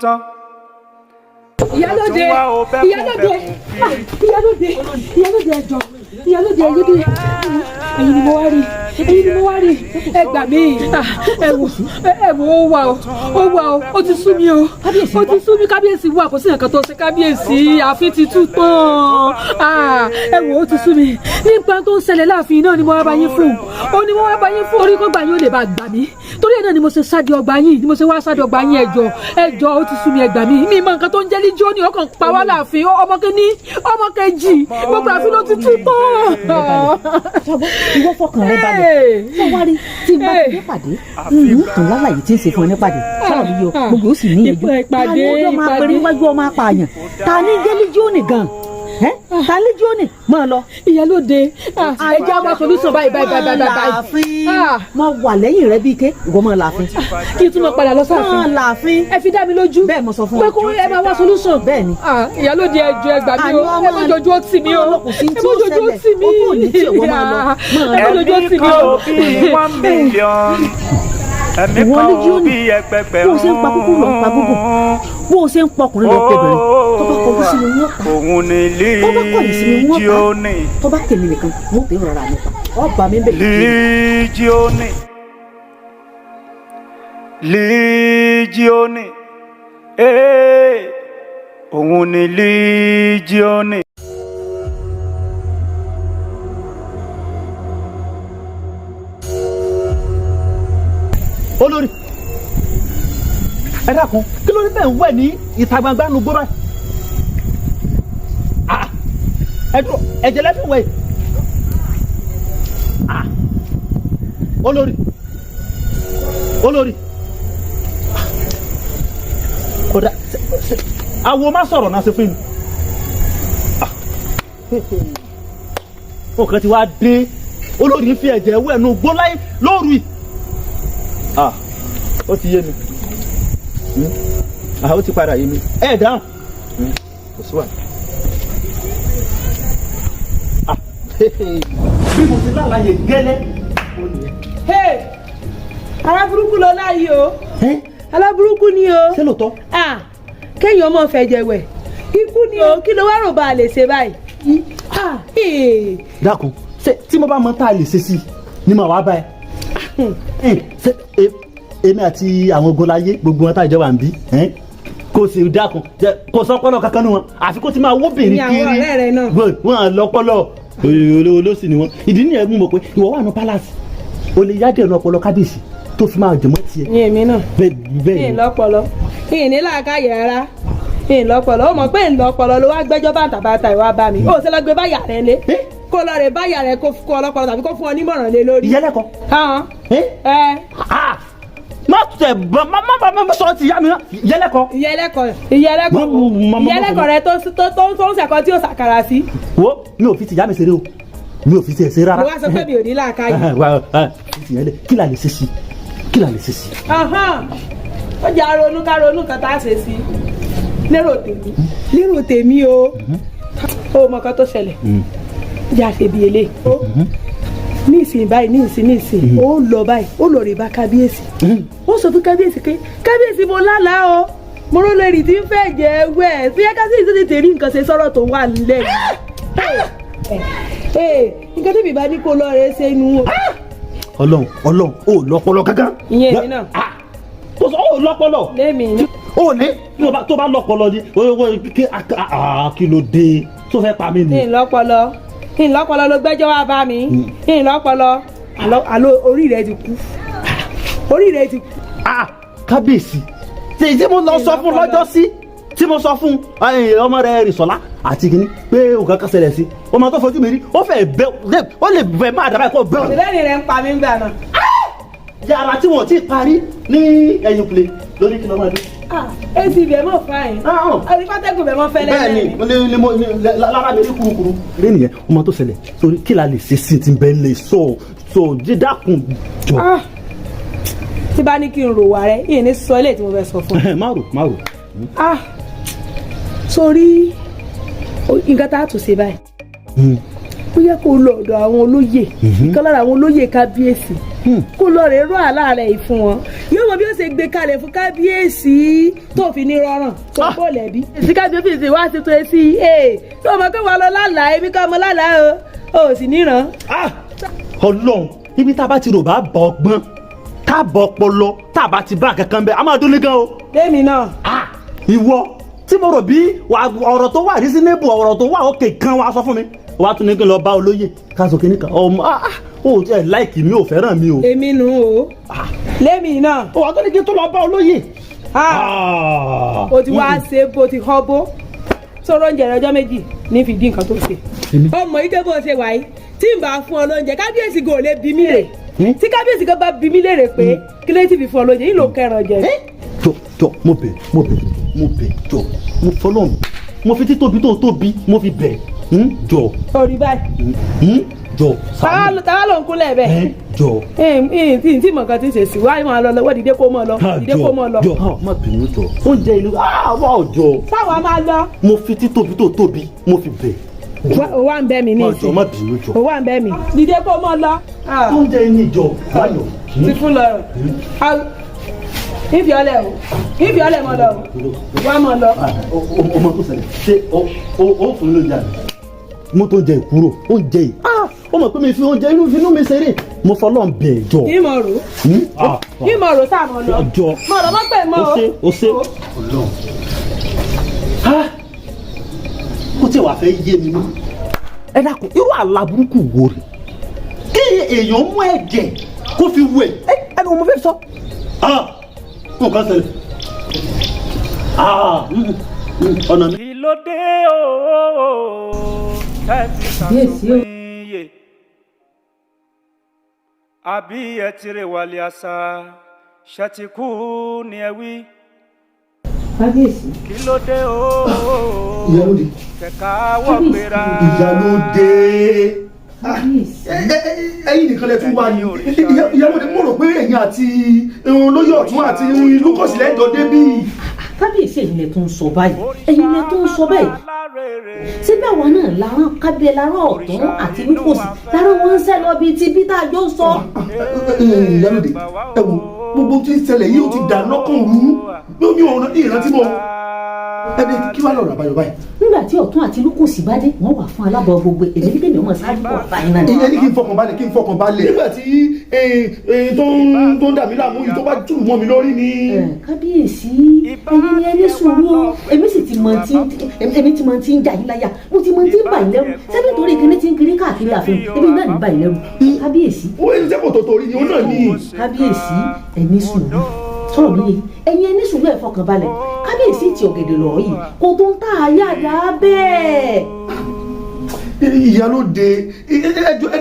tán.
Ìyálóde ẹjọ́ ìyálóde ẹ̀yin ni mo wá rí ẹ gbà mí ẹ wò ó wà ó ti sú mi o kábíyèsí wà kò sí nǹkan tó ṣe kábíyèsí ààfin ti tú tán ẹ wò ó ti sú mi nípa tó ń ṣẹlẹ̀ láàfin náà ni mo wá bá yín fún orí kó gbà yín ó lè bá gbà mí torí ẹ̀ náà ni mo ṣe sáde ọgbà yín ẹjọ́ ó ti sú mi ẹ gbà mí mi mọ nǹkan tó ń jẹ́ LEGIONI ọkàn pa wá láàfin ọmọ kìíní ọmọ kejì gbogbo àfin ló ti tú tán.
ìwọ fọkàn rẹ balẹ̀ ṣé wá rí tí n bá ti dé pàdé ìlú kan lálàyé tí ń ṣe fún ẹ ní pàdé sọ̀rọ̀ yìí o gbogbo ó sì ní ẹjọ́ ta ni ọjọ́ máa pèrè wájú ọmọ apààyàn ta ni jẹ́ LEGIONI gan ta LEGIONI máa lọ.
Ìyálóde ẹjẹ́ àwọn solution báyìí.
láàfin mo wà lẹ́yìn rẹ bíi ké ìwọ máa láàfin.
kí n tún máa padà lọ sáàfin.
máa láàfin.
ẹ fi dá mi lójú.
bẹ́ẹ̀ mo sọ fún ọ.
pé kó ẹ máa wá solution.
bẹ́ẹ̀ ni.
Ìyálóde ẹjọ́ ẹ gbà mí o ẹ má jojú ó tì mí o ẹ má jojú ó tì mí.
ẹ̀mí
kan ò bí 1 million. ẹ̀mí kan ò bí ẹgbẹgbẹ̀rún.
bó o ṣe ń pa kúkú lọ pa gbogbo bó o ṣe ń pọkùnrin lọ pẹ̀bẹ̀rẹ̀ tó bá kọjú sí mi wọ́n pa
òun ni
tó bá kọjú sí mi wọ́n
LEGIONI.
pa tó bá tèmi nìkan wọ́n pè é rọra mi pa ọba mi bẹ̀
LEGIONI òun ni LEGIONI.
olórí ẹ dákun kí ló ní tẹ̀ ń wẹ̀ ní ìta gbangba nu gbó báyìí ẹ dúró ẹ̀jẹ̀ lẹ́fìn wẹ̀ olórí kódà àwo má sọ̀rọ̀ náà ṣe fún mi ọkàn tí wàá dé olórí ń fi ẹ̀jẹ̀ wẹ̀ nu gbó láyé lóru yìí ó ti yé mi ó ti padà yé mi ẹ dáhùn kò sí wà. bí mo ti lálàyé gẹ́lẹ́.
aláburúkú ló láyé o aláburúkú ni o.
ṣé lóòótọ́.
kéèyàn ọmọ fẹ̀jẹ̀ wẹ̀ ikú ni o kí ló wá rò bá a lè ṣe báyìí.
dákun ṣé tí mo bá mọ tá a lè ṣe sí ni màá wá bá ẹ. èmi àti àwọn ogunláyé gbogbo wọn tá ìjọba ń bí kò sì dákun kò sọ ọpọlọ kankan nu wọn àfi kó ti máa wóbìnrin kiri
àwọn ọ̀rẹ́ rẹ náà
wọn lọpọlọ olóòsì ni wọn ìdí nìyẹn mú mọ pé ìwọ wà ní palace o lè yáde ẹnu ọpọlọ kábíyèsí tó fi máa jẹmọ tiẹ.
ní èmi náà
bẹ́ẹ̀
ní lọpọlọ ní làákàyè rárá ní lọpọlọ ó mọ pé ń lọpọlọ ló wá gbẹ́jọ́ bàtàbàtà ìwà bá mi ó ṣe lọ gbé báyà rẹ lé kó lọ rè báyà rẹ kó fún ọlọpọlọ tàbí kó fún ọ nímọ̀ràn lé lórí.
ìyẹlẹkọ. má tẹ má sọ ti yá mi náà ìyẹlẹkọ.
ìyẹlẹkọ rẹ tó ń sẹkọ tí ó sàkàrà sí.
wo mi ò fi ti yá mi ṣeré o mi ò fi ti ẹ̀ ṣe rárá.
mo wá sọ pé mi ò ní làákàyè.
kí la lè ṣe sí
ó jẹ́ aronú ká ronú kan tá a ṣe sí lérò tèmi o mọ kan tó ṣẹlẹ̀ jẹ́ àṣebí eléyìí ní ìsìn báyìí ní ìsìn ó lọ báyìí ó lọ rè bá kábíyèsí ó sọ fún kábíyèsí pé kábíyèsí mo lálàá o mo rò lórí tí ń fẹ́ jẹ́ wẹ̀ bí kábíyèsí tó tètè rí nǹkan ṣe sọ̀rọ̀ tó wà nílẹ̀ nǹkan tí mi bá ní kó lọ rẹ ṣe inú o.
Ọlọ́run ó lọ́pọlọ kankan.
ìyẹn mi náà.
ó sọ ó lọ́pọlọ.
lémi ni.
ó ní tó bá lọ́pọlọ ni kí ló dé tó fẹ́ pa mí ni.
ìlọ́pọlọ ló gbẹ́jọ́ wá bá mi ìlọ́pọlọ àlọ́ orí rẹ ti kú
kábíyèsí tí mo lọ sọ fún lọ́jọ́ sí tí mo sọ fún ọmọ rẹ Rìsọ́lá àti kìíní pé nǹkan kan ṣẹlẹ̀ sí ọmọ tó fojú mi rí ó fẹ́ bẹ́ ó lè bẹ́ má dàbá kó bẹ́.
ìrẹ́ni rẹ̀ ń pa mí gbà náà.
yàrá tí wọ́n ti parí ní ẹ̀yìn kulè lórí kí ló máa dé.
èsì bẹ̀ mọ̀ fáyìn àrífátẹ́gùn bẹ̀ mọ̀ fẹ́lẹ́
bẹ́ẹ̀ ni lára mi ní kurukuru. rí nìyẹn ọmọ tó ṣẹlẹ̀ sórí kí la lè ṣe sí ti bẹ́ẹ̀ lè sọ dídákun jọ.
tí bá ní kí n rò wá rẹ yìí ní sọ ilé tí mo fẹ́ sọ fún ẹ.
má rò.
sórí nǹkan tá a tún ṣe báyìí ó yẹ kó lọ ọ̀dọ̀ àwọn olóyè ìkan lára àwọn olóyè kábíyèsí kó lọ rè rọ àlá rẹ̀ yìí fún wọn yóò mọ bí ó ṣe gbé kalẹ̀ fún kábíyèsí tó fi ní rọrùn tó kó lẹ́bí. èsì kábíyèsí wá sí tó sí tó mọ pé wà lọ lálàá èmi kọ́ ọmọ lálàá o sì níran.
Ọlọ́run ibi tá a bá ti rò bá bọ̀ ọgbọ́n tá a bọ̀ ọpọlọ tá a bá ti bá kankan bẹ́ẹ̀ a máa dún ní gan o.
lẹ́mi náà.
ìwọ tí mo rò bí ọ̀rọ̀ tó wà reasonable ọ̀rọ̀ tó wà òkè kan wá sọ fún mi wàá tún ní kí n lọ bá olóyè káṣọ kìíní kan ọmọ ó ẹ láìkì mi ò fẹ́ràn mi o.
èmi nù o lẹ́mi náà.
ó wàá tó ní kí n tó lọ bá olóyè.
o ti wá ṣe bó ti họ́ bó sọ̀rọ̀ oúnjẹ rẹ̀ ọjọ́ méjì ní fìdí nǹkan tó ṣe. ọmọ yìí kẹ́ bó ṣe wà yìí tí n bá fún ọ lóúnjẹ kábíyèsí kò lè bí mi rè tí kábíyèsí kan bá bí mi lè rè pé kí lè ti fi fún ọ lóúnjẹ yìí ló kẹran jẹ.
jọ mo bẹ̀ jọ mo fọlọ́ mo fi títóbi tó tóbi mo fi bẹ̀ jọ.
orí báyìí.
jọ
sàánù. tàwa ló ń kúnlẹ̀ bẹ́ẹ̀.
jọ.
tí mọ̀ nǹkan ti ṣe sí wáyé máa lọ lọ́wọ́ dìde kó mọ̀ lọ dìde kó mọ̀ lọ.
jọ má bínú jọ oúnjẹ ìlú wà ó jọ.
sáwa máa lọ.
mo fi títóbi tó tóbi mo fi bẹ̀.
o wa ń bẹ́ mi ní ìsìn.
jọ má bínú jọ.
o wa ń bẹ́ mi. dìde kó mọ̀ lọ.
oúnjẹ yìí jọ báyọ̀.
ti fún lọ ìfi ọlẹ o ìfi ọlẹ mọ lọ o wá mọ lọ.
ọmọ tó ṣẹlẹ̀ ṣé ó fún mi lóúnjẹ àná mo tó jẹ ìkúrò oúnjẹ yìí ó mọ̀ pé mi fi oúnjẹ inú mi ṣeré mo fọlọ́ ń bẹ̀ jọ.
ìmọ̀ rò sáà mọ̀ lọ mọ̀ lọ mọ̀ pé mọ̀
o ṣe kó tí wàá fẹ́ yé mi mọ́ ẹ dákun irú àlá burúkú wo rè kí èèyàn mú ẹ̀jẹ̀ kó fi wẹ̀ ẹni mo fẹ́ sọ nǹkan ṣẹlẹ̀ ọ̀nà mi.
kí ló dé o tẹ́tí sàtúnpín yé àbí ẹ ti rè wálé àṣà ṣètìkú ni ẹ wí. kí ló dé o
Ìyálóde
kẹ̀kẹ́ àwọ̀ gbéra.
Ìyálóde ẹ̀yin nìkan lẹ tún wá ní Ìyálóde mo rò pé ẹ̀yin àti olóyè ọ̀tún àti lúkọ̀sì lẹ́jọ́ débí.
kábíyèsí ẹ̀yin lẹ tún sọ báyìí ẹ̀yin lẹ tún sọ báyìí síbẹ̀ àwọn náà láràn kábíyè láràn ọ̀tún àti lúkọ̀sì láràn wọn ń sẹ́ lọ bíi ti bí tá a jọ sọ.
Ìyálóde ẹ wo gbogbo tí ń ṣẹlẹ̀ yìí ó ti dà lọ́kàn rú mi ò ìrántí mọ́ ẹni kí wàá lọ́rọ̀ àbáyọ báyìí.
nígbà tí ọ̀tún àti lúkọ̀sì bá dé wọ́n wà fún alábọ̀ gbogbo èmi ní kémi ọmọ sáré bọ̀ báyìí náà.
ìyẹn ní kí n fọkàn balẹ̀ nígbà tí tó ń dà mí láàmú yìí tó bá jùlù mọ́ mi lórí ni.
kábíyèsí ẹ̀yin ni ẹni sùúrù o èmi sì ti mọ tí ń jà yín láyà mo ti mọ tí ń bà yín lẹ́rù sẹ́ni torí kíní tí ń kiri káàkiri ààfin èmi náà ní bà yín lẹ́rù kábíyèsí.
ó ń sẹ́kọ̀ tó torí ni ó náà ní.
kábíyèsí ẹni sùúrù sọ̀rọ̀ mi ẹ̀yin ẹni sùúrù ẹ̀ fọkàn balẹ̀ kábíyèsí ti ọ̀gẹ̀dẹ̀ lọ yìí kò tó ń tà yàrá bẹ́ẹ̀.
Ìyálóde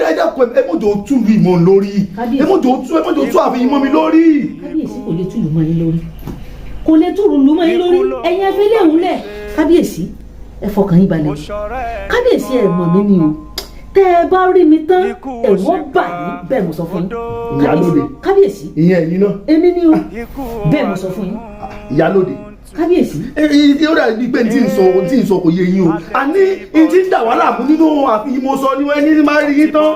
ẹ dákun ẹ mọ̀jọ̀ túlù ìmọ̀ lórí ẹ mọ̀jọ̀ tú àfihàn mọ́ mi lórí.
kábíyèsí kò lè túlù mọ́ yín lórí kò lè túlù mọ́ yín lórí ẹ̀yin ẹ fi léwu lẹ̀ kábíyèsí ẹ fọkàn yín balẹ̀ kábíyèsí ẹ mọ̀ mí ni o tẹ́ ẹ bá rí mi tán ẹ̀wọ́ bà yín bẹ́ẹ̀ mo sọ fún yín.
Ìyálóde
kábíyèsí
ìyẹn ẹ̀yin náà.
èmi ni o bẹ́ẹ̀ mo sọ fún yín.
Ìyálóde
kábíyèsí.
ó dà bí pé tí ń sọ kò yé yín o a ní tí ń dà wá láàmú nínú àfihàn mo sọ ni wọ́n ní máa rí yín tán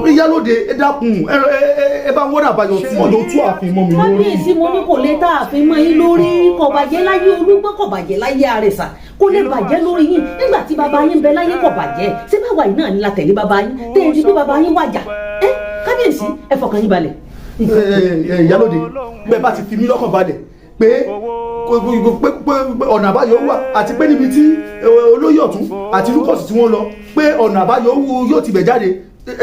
Ìyálóde ẹ dákun ẹ bá wọ́n àbáyọ tí wọ́n lọ tú àfihàn mọ́ mi lórí.
kábíyèsí mo ní kò lè tá àfihàn mọ́ yín lórí kò bàjẹ́ láyé olúgbọ́n kò bàjẹ́ láyé àrẹ̀sà kò lè bàjẹ́ lórí yín nígbà tí bàbá yín bẹ láyé kò bàjẹ́ ṣé báwa yìí náà ní la tẹ̀lé bàbá yín tẹ́ ẹ di pé bàbá yín wàjà kábíyèsí ẹ fọkàn yín balẹ̀.
Ìyálóde bẹ́ẹ̀ bá ti fi mí lọ́kàn balẹ̀ pé ọ̀nà àbáyọ wà àti pé níbi tí olóyè ọ̀tún àti lúkọ̀sì tí wọ́n lọ pé ọ̀nà àbáyọ yóò ti bẹ̀ jáde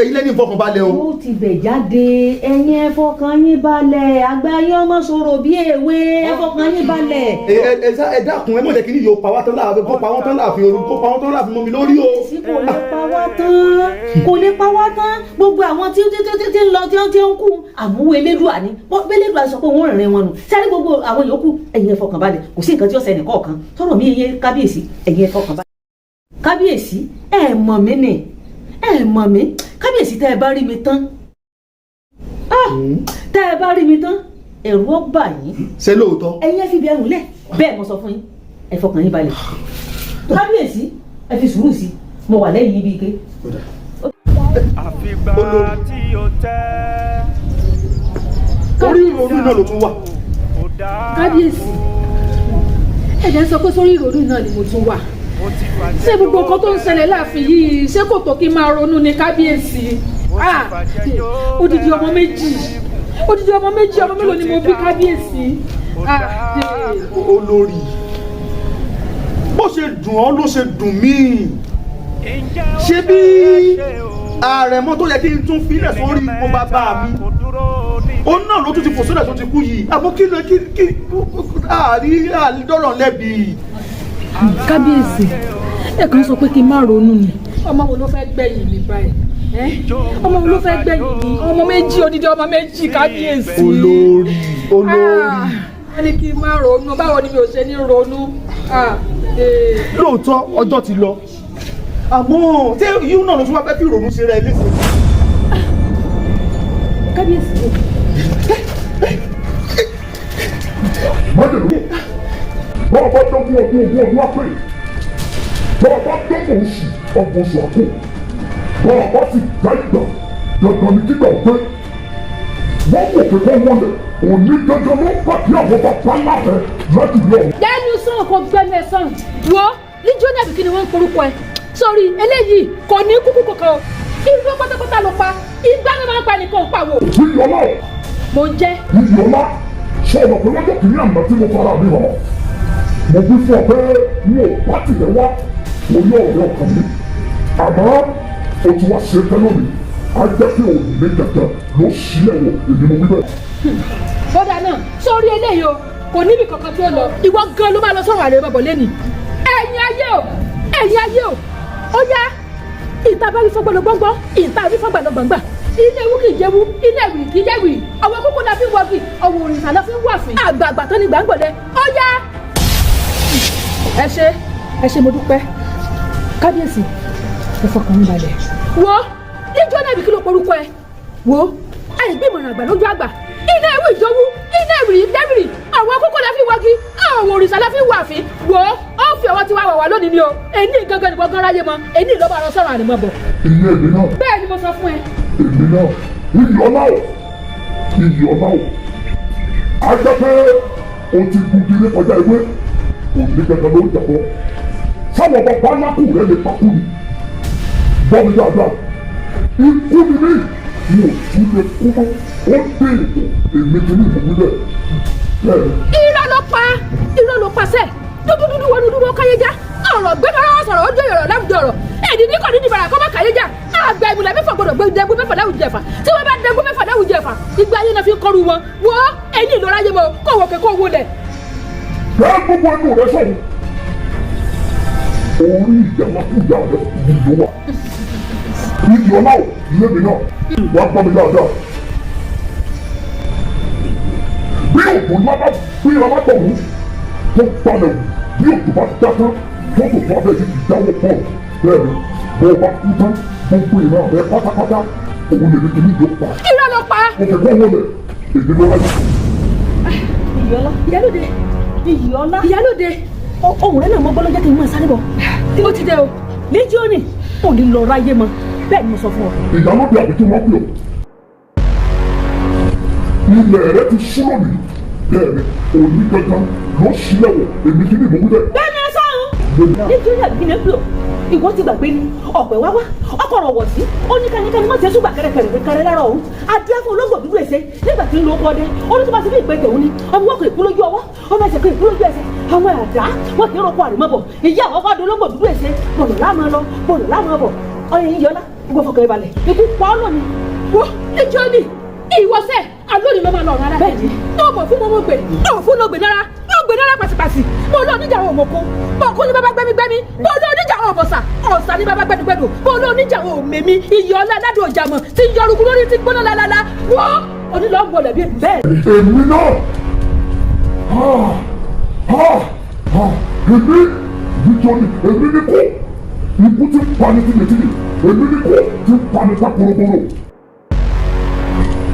ẹ̀yin lẹ́ni ìfọkàn balẹ̀ o.
ó ti bẹ̀ jáde ẹ̀yin ẹ fọkàn yín balẹ̀ àgbáyé ọmọ sọ̀rọ̀ bí èwe ẹ fọkàn yín balẹ̀.
ẹ dákun ẹ mọ̀ jẹ́ kí ni yóò pa wá tán láàfin kó pa wọ́n tán láàfin orun kó pa wọ́n tán láàfin mọ́ mi lórí o.
kò lè pa wá tán kò lè pa wá tán gbogbo àwọn tí ń lọ tí ń kú àmúwò elédùà ni elédùà sọ pé wọ́n rìn wọn nù sáré gbogbo àwọn yòókù ẹ̀yin ẹ fọkàn balẹ̀ kò sí nǹkan tí ó ṣẹlẹ̀ kọ̀ọ̀kan tọrọ mi yé kábíyèsí ẹ̀yin ẹ fọkàn balẹ̀. kábíyèsí ẹ mọ̀ mí ni ẹ mọ̀ mí kábíyèsí tẹ́ ẹ bá rí mi tán tẹ́ ẹ bá rí mi tán ẹ̀rù ó bà yín.
ṣé lóòótọ́.
ẹ̀yin ẹ fi bí ẹrù lẹ̀ bẹ́ẹ̀ mo sọ fún yín ẹ fọkàn yín balẹ̀ kábíyèsí ẹ fi sùúrù sí mo wà lẹ́yìn ibi ike.
àfìgbà tí o tẹ́
orí ìrònú náà ló tún wà.
kábíyèsí ẹ̀jẹ̀ sọ pé sórí ìrònú náà ni mo tún wà ṣé gbogbo nǹkan tó ń ṣẹlẹ̀ láàfin yìí ṣé kò tó kí n máa ronú ni kábíyèsí odidi ọmọ méjì ọmọ mélòó ni mo bí kábíyèsí.
olórí bó ṣe dùn ọ́ ló ṣe dùn mí ṣé bí àrẹ̀mọ tó yẹ kí n tún filẹ̀ sórí ipò bàbá mi òun náà ló tún ti fò sílẹ̀ tó ti kú yìí àmọ́ kí àrídọ́rọ̀ lẹ́bi.
kábíyèsí ẹ kàn sọ pé kí n má ronú ni ọmọ wo ló fẹ́ gbẹ̀yìn mi báyìí ọmọ wo ló fẹ́ gbẹ̀yìn mi ọmọ méjì odidi ọmọ méjì kábíyèsí.
olórí
wọ́n ní kí n má ronú báwo ni mi ò ṣe ní ronú.
lóòótọ́ ọjọ́ ti lọ àmọ́ tí yíò náà ló tún wá fẹ́ fi ìrònú ṣe rẹ̀ léṣe.
kábíyèsí.
májèlú bọ́ọ̀ bá dọ́gbọ́n ọdún wá pé bọ́ọ̀ bá dọ́gbọ́n oṣù àpò bọ́ọ̀ bá sì dá ìgbà dandan ní kígbà pé wọ́n kò pé kọ́ wọlé òní dandan ló pàdé àwọn bàbá láàrẹ láti lọ.
dẹ́nu sọ̀rọ̀ kò gbẹ́nu ẹ̀ sọ̀rọ̀ wo LEGIONI àbí kí ni wọ́n ń porúkọ ẹ̀ sórí eléyìí kò ní kúkú kankan o irú pátápátá ló pa ìgbà ló máa ń pa nìkan pa wò.
Iyọlá o.
mo jẹ́.
Iyọlá sọ ọ̀nà pé lọ́jọ́ kìíní àná tí mo fara mi hàn mo bí fún ọ pé mi ò bá tilẹ̀ wá mo yọ ọ̀rẹ́ ọkàn mi àmọ́ o ti wá ṣe fẹ́ lónìí á jẹ́ pé òní mi gẹ̀gẹ̀ ló sílẹ̀ wò èmi mo wí bẹ́ẹ̀.
bọ́dà náà sórí eléyìí o kò níbi kankan tó lọ ìwọ gan ló máa lọ sọ̀rọ̀ àrẹ bàbọ̀ lẹ́nìí ẹ̀yin ayé o ó yá ìta bá rí fọgbọ́n gbọ́ngbọ́n ìta rí fọgbọ́n gbọ̀ngbà ilé ewu kì í jẹ́wu ilé ìwìrì kì í jẹ́ ìwìrì ọwọ́ kókó la fi ń wọ́gì ọwọ́ òrìṣà la fi ń wàfin àgbààgbà tó ní gbàngbọ̀dẹ ó yá. ẹ ṣe mo dúpẹ́ kábíyèsí ẹ fọkàn ń balẹ̀. wo LEGIONI àbí kí ló porúkọ ẹ wo àìgbìmọ̀ràn àgbà lójú àgbà ilé ewu ìjọwú ilé ìwìrì ìdẹ́wìrì ọwọ́ kókó la fi ń wọ́gì ọwọ́ òrìṣà la fi ń wàfin wo ó fi ọwọ́ tí wàá wà wá lónìí ni o èyí gangan ni wọ́n gan ráyé mọ́ èyí ló bá lọ sọ̀rọ̀ àrèmọ́ bọ̀.
ìyá èmi náà.
bẹ́ẹ̀ ni mo sọ fún ẹ.
èmi náà Iyọlá o a jẹ́ pé o ti gungi ní ọjà ìwé òní gẹ́gẹ́ ló ń jẹ̀bọ́ sáwọn bàbá alákù rẹ̀ lè pakú ni bọ́ọ̀mù dáadáa ikú ni mí mo tún lè kú ó dé ètò èmi ti ní ìmọ̀ nílẹ̀ bẹ́ẹ̀.
irọ́ ló pa sẹ́ẹ̀ dúdú wọnú dúró káyéjá ọ̀rọ̀ gbẹ́dọ̀ sọ̀rọ̀ ó jẹ́ ọ̀rọ̀ láwùjọ ọ̀rọ̀ ẹ̀dín ní kò ní ìbára kọ́ bá káyéjá àgbà ìmùlẹ̀ mẹ́fà gbọdọ̀ gbé dẹ́gun mẹ́fà láwùjọ ẹ̀fà tí wọ́n bá dẹ́gun mẹ́fà láwùjọ ẹ̀fà ìgbà ayé náà fi ń kọrù wọn wọ́ ẹ̀yìn ìlọra yé mọ́ kó wọ́n kẹ́kọ̀ọ́ wọlé.
bẹ́ẹ̀ gbogbo ẹnu rẹ sọ̀rọ̀ orí ìjàmbákújà rẹ nìyó wa Iyọlá o lébi náà wà á gbọ́ mi dáadáa bí òkú ńlá bá bí ọlá tọ̀ wù tó balẹ̀ wù bí òkú bá dáná fọ́tò tó abẹ́ yìí dáwọ́ pọ̀ bẹ́ẹ̀ ni bọ́ ọ bá kú tán gbogbo ìran rẹ pátápátá òun lè ní kí ní ìjọ pa.
irọ́ ló pa.
mo fẹ́ kọ́ wọlé èdè ló ráyè.
Ìyálóde ohun rẹ náà mọ bọ́lọ́jẹ́ kí n máa sáré bọ̀ tí ó ti dé o LEGIONI ò ní lọ ráyé mọ́ bẹ́ẹ̀ ni mo sọ fún ọ.
Ìyálóde àbí kí wọ́n pè ọ́ ilẹ̀ rẹ ti sú lónìí bẹ́ẹ̀ ni òní gangan ló sílẹ̀ wọ̀ èmi kí ni mo wí bẹ́ẹ̀.
bẹ́ẹ̀ ni ẹ sáhùn LEGIONI àbí kí ni ẹ pè ọ́ ìwọ ti gbàgbé ni ọ̀pẹ̀ wá ọkọ̀ ọ̀rọ̀ wọ̀ sí ó ní kánikẹ́ni má ti ẹ̀sùn gbà kẹrẹkẹrẹ lára òun adé fún olóńgbò dúdú ẹsẹ̀ nígbà tí ń lo ọkọ̀ ọdẹ ó ní tó bá ti fi ìpè tòun ni ọmọ wọn kò ìkú lójú ọwọ́ ọmọ ẹsẹ̀ kò ìkú lójú ẹsẹ̀ àwọn àdá wọn kì í rọpò àrèmọ́bọ̀ ìyá àwọn ọkọ̀ olóńgbò dúdú ẹsẹ̀ bọ̀lọ̀ láàmú lọ ọyẹ Iyọlá gbogbo fọkàn ìbalẹ̀ ikú pa ọ́ lónìí.
wo LEGIONI ìwọ́sẹ̀ alóòrì ló máa lọ rárá bẹ́ẹ̀ ni ó mọ̀ fún mọ́mọ́ gbè ó fún lọ gbè náírà pàṣípàṣí mo lọ oníjà àwọn òmòkó òkú ní bàbá gbẹmígbẹmí mo lọ oníjà àwọn ọ̀bọ̀sà ọ̀sà ní bàbá gbẹdùgbẹdù mo lọ oníjà àwọn òmèmí Iyọlá aládùn ọ̀jàmọ̀ tí yọrùkú lórí ti gbóná lálálá wọ́ onílọ́gbọ̀n lẹ̀bí bẹ́ẹ̀.
èmi náà èmi LEGIONI èmi ní kó ikú ti pani tìlẹ̀tìlẹ̀ èmi ní kó ti pani tá korokoro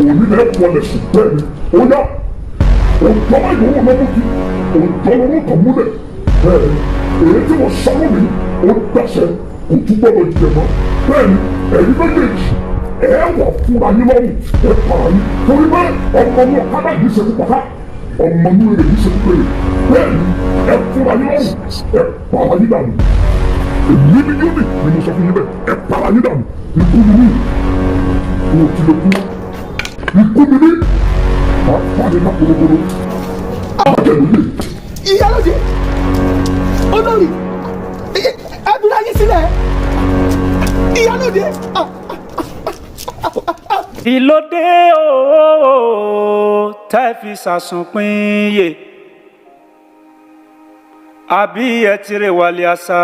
òní lẹ́ wọlé sùn bẹ́ẹ̀ ni ó yá òjò ìyòwò lọ́mú kí òjò lọ́mú kàn múlẹ̀ bẹ́ẹ̀ ni èyí tí wọ́n sọ lónìí ó dàṣẹ kò tún gbọ́dọ̀ jẹ mọ́ bẹ́ẹ̀ ni ẹ̀yin méjèèjì wọ̀ fúnra yín lọ́rùn ẹ para yín torí pé ọmọ ní ọ̀kadà yìí ṣe púpọ̀ ká ọmọ ní èrè yìí ṣe púpọ̀ bẹ́ẹ̀ ni ẹ fúnra yín lọ́rùn ẹ para yín dànù èmi ni yóò ní ni mo sọ fún yín bẹ́ẹ̀ ẹ para yín dànù ikú mi ní mo ti lè kú ikú mi ní máa fà ní má polówó àbájẹ lóye.
Ìyálóde olórí ẹdùn ayé sílẹ̀ Ìyálóde.
Ìlódé ooo tẹ́ fi sàsùnpín yè àbí ẹ ti rè wálé àṣà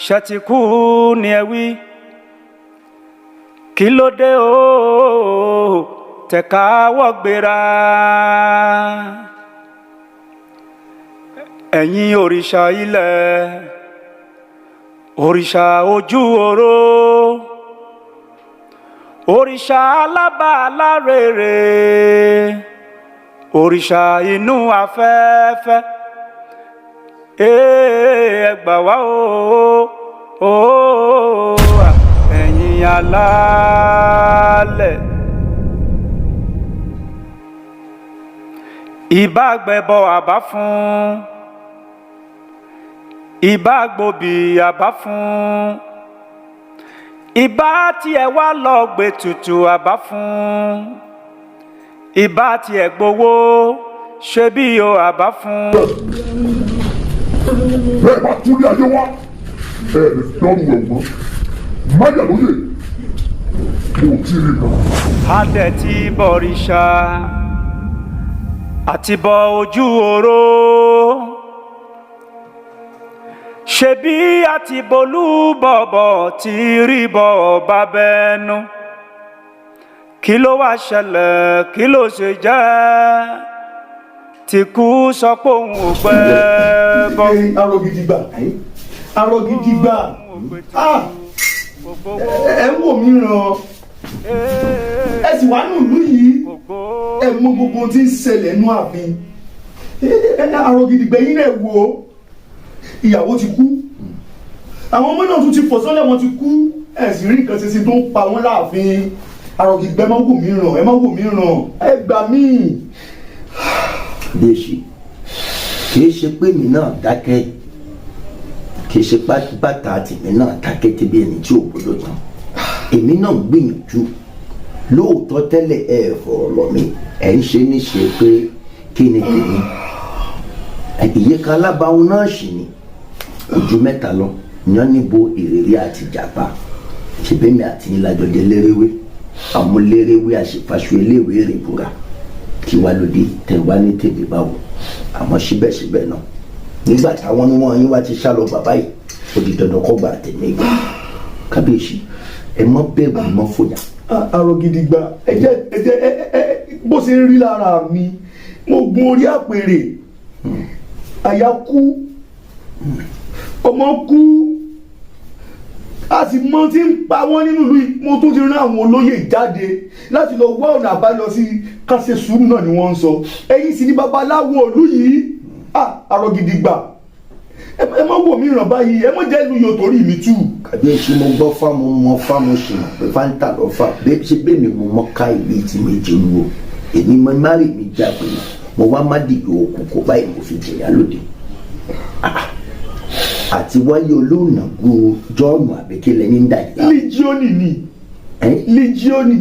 ṣètìkú ni ẹ wí. Kí ló dé ooo tẹ̀ka wọ́gbéra ẹ̀yin òrìṣà ilẹ̀ òrìṣà ojú oró òrìṣà alábàálárèrè òrìṣà inú afẹ́fẹ́ ẹ gbà wá o ẹ̀yin alálẹ̀. Ìbá gbẹbọ àbá fún ìbá gbòbí àbá fún ìbá tiẹ̀ wá lọ gbé tutù àbá fún ìbá tiẹ̀ gbowó ṣe bí o àbá fún.
Bẹ́ẹ̀ bá tún ní ayé wá ẹ lè dọ́rù ẹ̀wọ̀n máyà lóye mo ti rí kan.
Adẹ̀ ti bọ̀rìṣà àti bọ ojú oró ṣebí àti bolú bọ̀bọ̀ tí rí bọ̀ bá bẹ́nu kí ló wá ṣẹlẹ̀ kí ló ṣe jẹ́ tí kú sọ pé òun ò gbẹ́ bọ́.
Arọ gidi gbà arọ gidi gbà ẹ wò mí ràn ẹ sì wá nílùú yìí ẹ mọ gbogbo tí ń ṣẹlẹ̀ nú ààfin arọ gidi gbẹ̀yìn rẹ̀ wò ìyàwó ti kú àwọn ọmọ náà tún ti fò sọ́lẹ̀ wọn ti kú ẹ sì rí nǹkan ṣe sí tó ń pa wọ́n láàfin arọ gidi gbẹ má wò mí ràn ẹ má wò mí ràn ẹ gbà mí.
Dèṣì kìí ṣe pé mi náà dákẹ́ kìí ṣe bàtà tèmi náà dákẹ́ tẹ́bí ẹni tí ò gbọdọ̀ tán èmi náà ń gbìyànjú lóòótọ́ tẹ́lẹ̀ ẹ fọ̀rọ̀ lọ mí ẹ̀ ń ṣe ní ṣe pé kí ni tèmi ìyẹ́ka alábàáwọn náà ṣì ní ojú mẹ́ta lọ yan níbo ìrírí àti ìjàpá ṣèbẹ́mi àti ìlàjọjẹ lérewé àwọn lérewé àṣepaṣọ eléwé rèbúra kí wá lóde tẹ̀wá ní tèmi báwo àmọ́ síbẹ̀síbẹ̀ náà nígbà táwọn ní wọ́n yín wá ti sá lọ bàbá yìí ó di dandan kọ́ gba àtẹ̀mí gbà kábíyèsí ẹ mọ́ bẹ̀rù ẹ mọ́ fòyà.
Arọ gidi gbà ẹ bó ṣe ń rí lára mi mo gun orí àpèrè àyà kú ọmọ kú a sì mọ tí ń pa wọ́n nínú ìlú mo tún ti rán àwọn olóyè jáde láti lọ wá ọ̀nà àbáyọ sí kásẹ̀ sùúrù náà ni wọ́n ń sọ ẹ̀yin sì ni babaláwo ìlú yìí arọ gidi gbà ẹ má wò mí ràn báyìí ẹ má jẹ́ ìlú yóò torí mi tú.
kàbíyèsí mo gbọ́ fáwọn ọmọ fáwọn ṣì mọ̀ pé fáńtà lọ fà ṣé bẹ́ẹ̀ mi mo mọ́ ká ìlú tí méje lu o èmi mo má rè mí jáde mo wá má dìgbò òkùnkùn báyìí mo fi jẹ̀yà lóde àti wáyé olóònàgbò jọ́ọ̀nù àbíkẹ́lẹ́ ní dàgbà.
Legioni ni Legioni.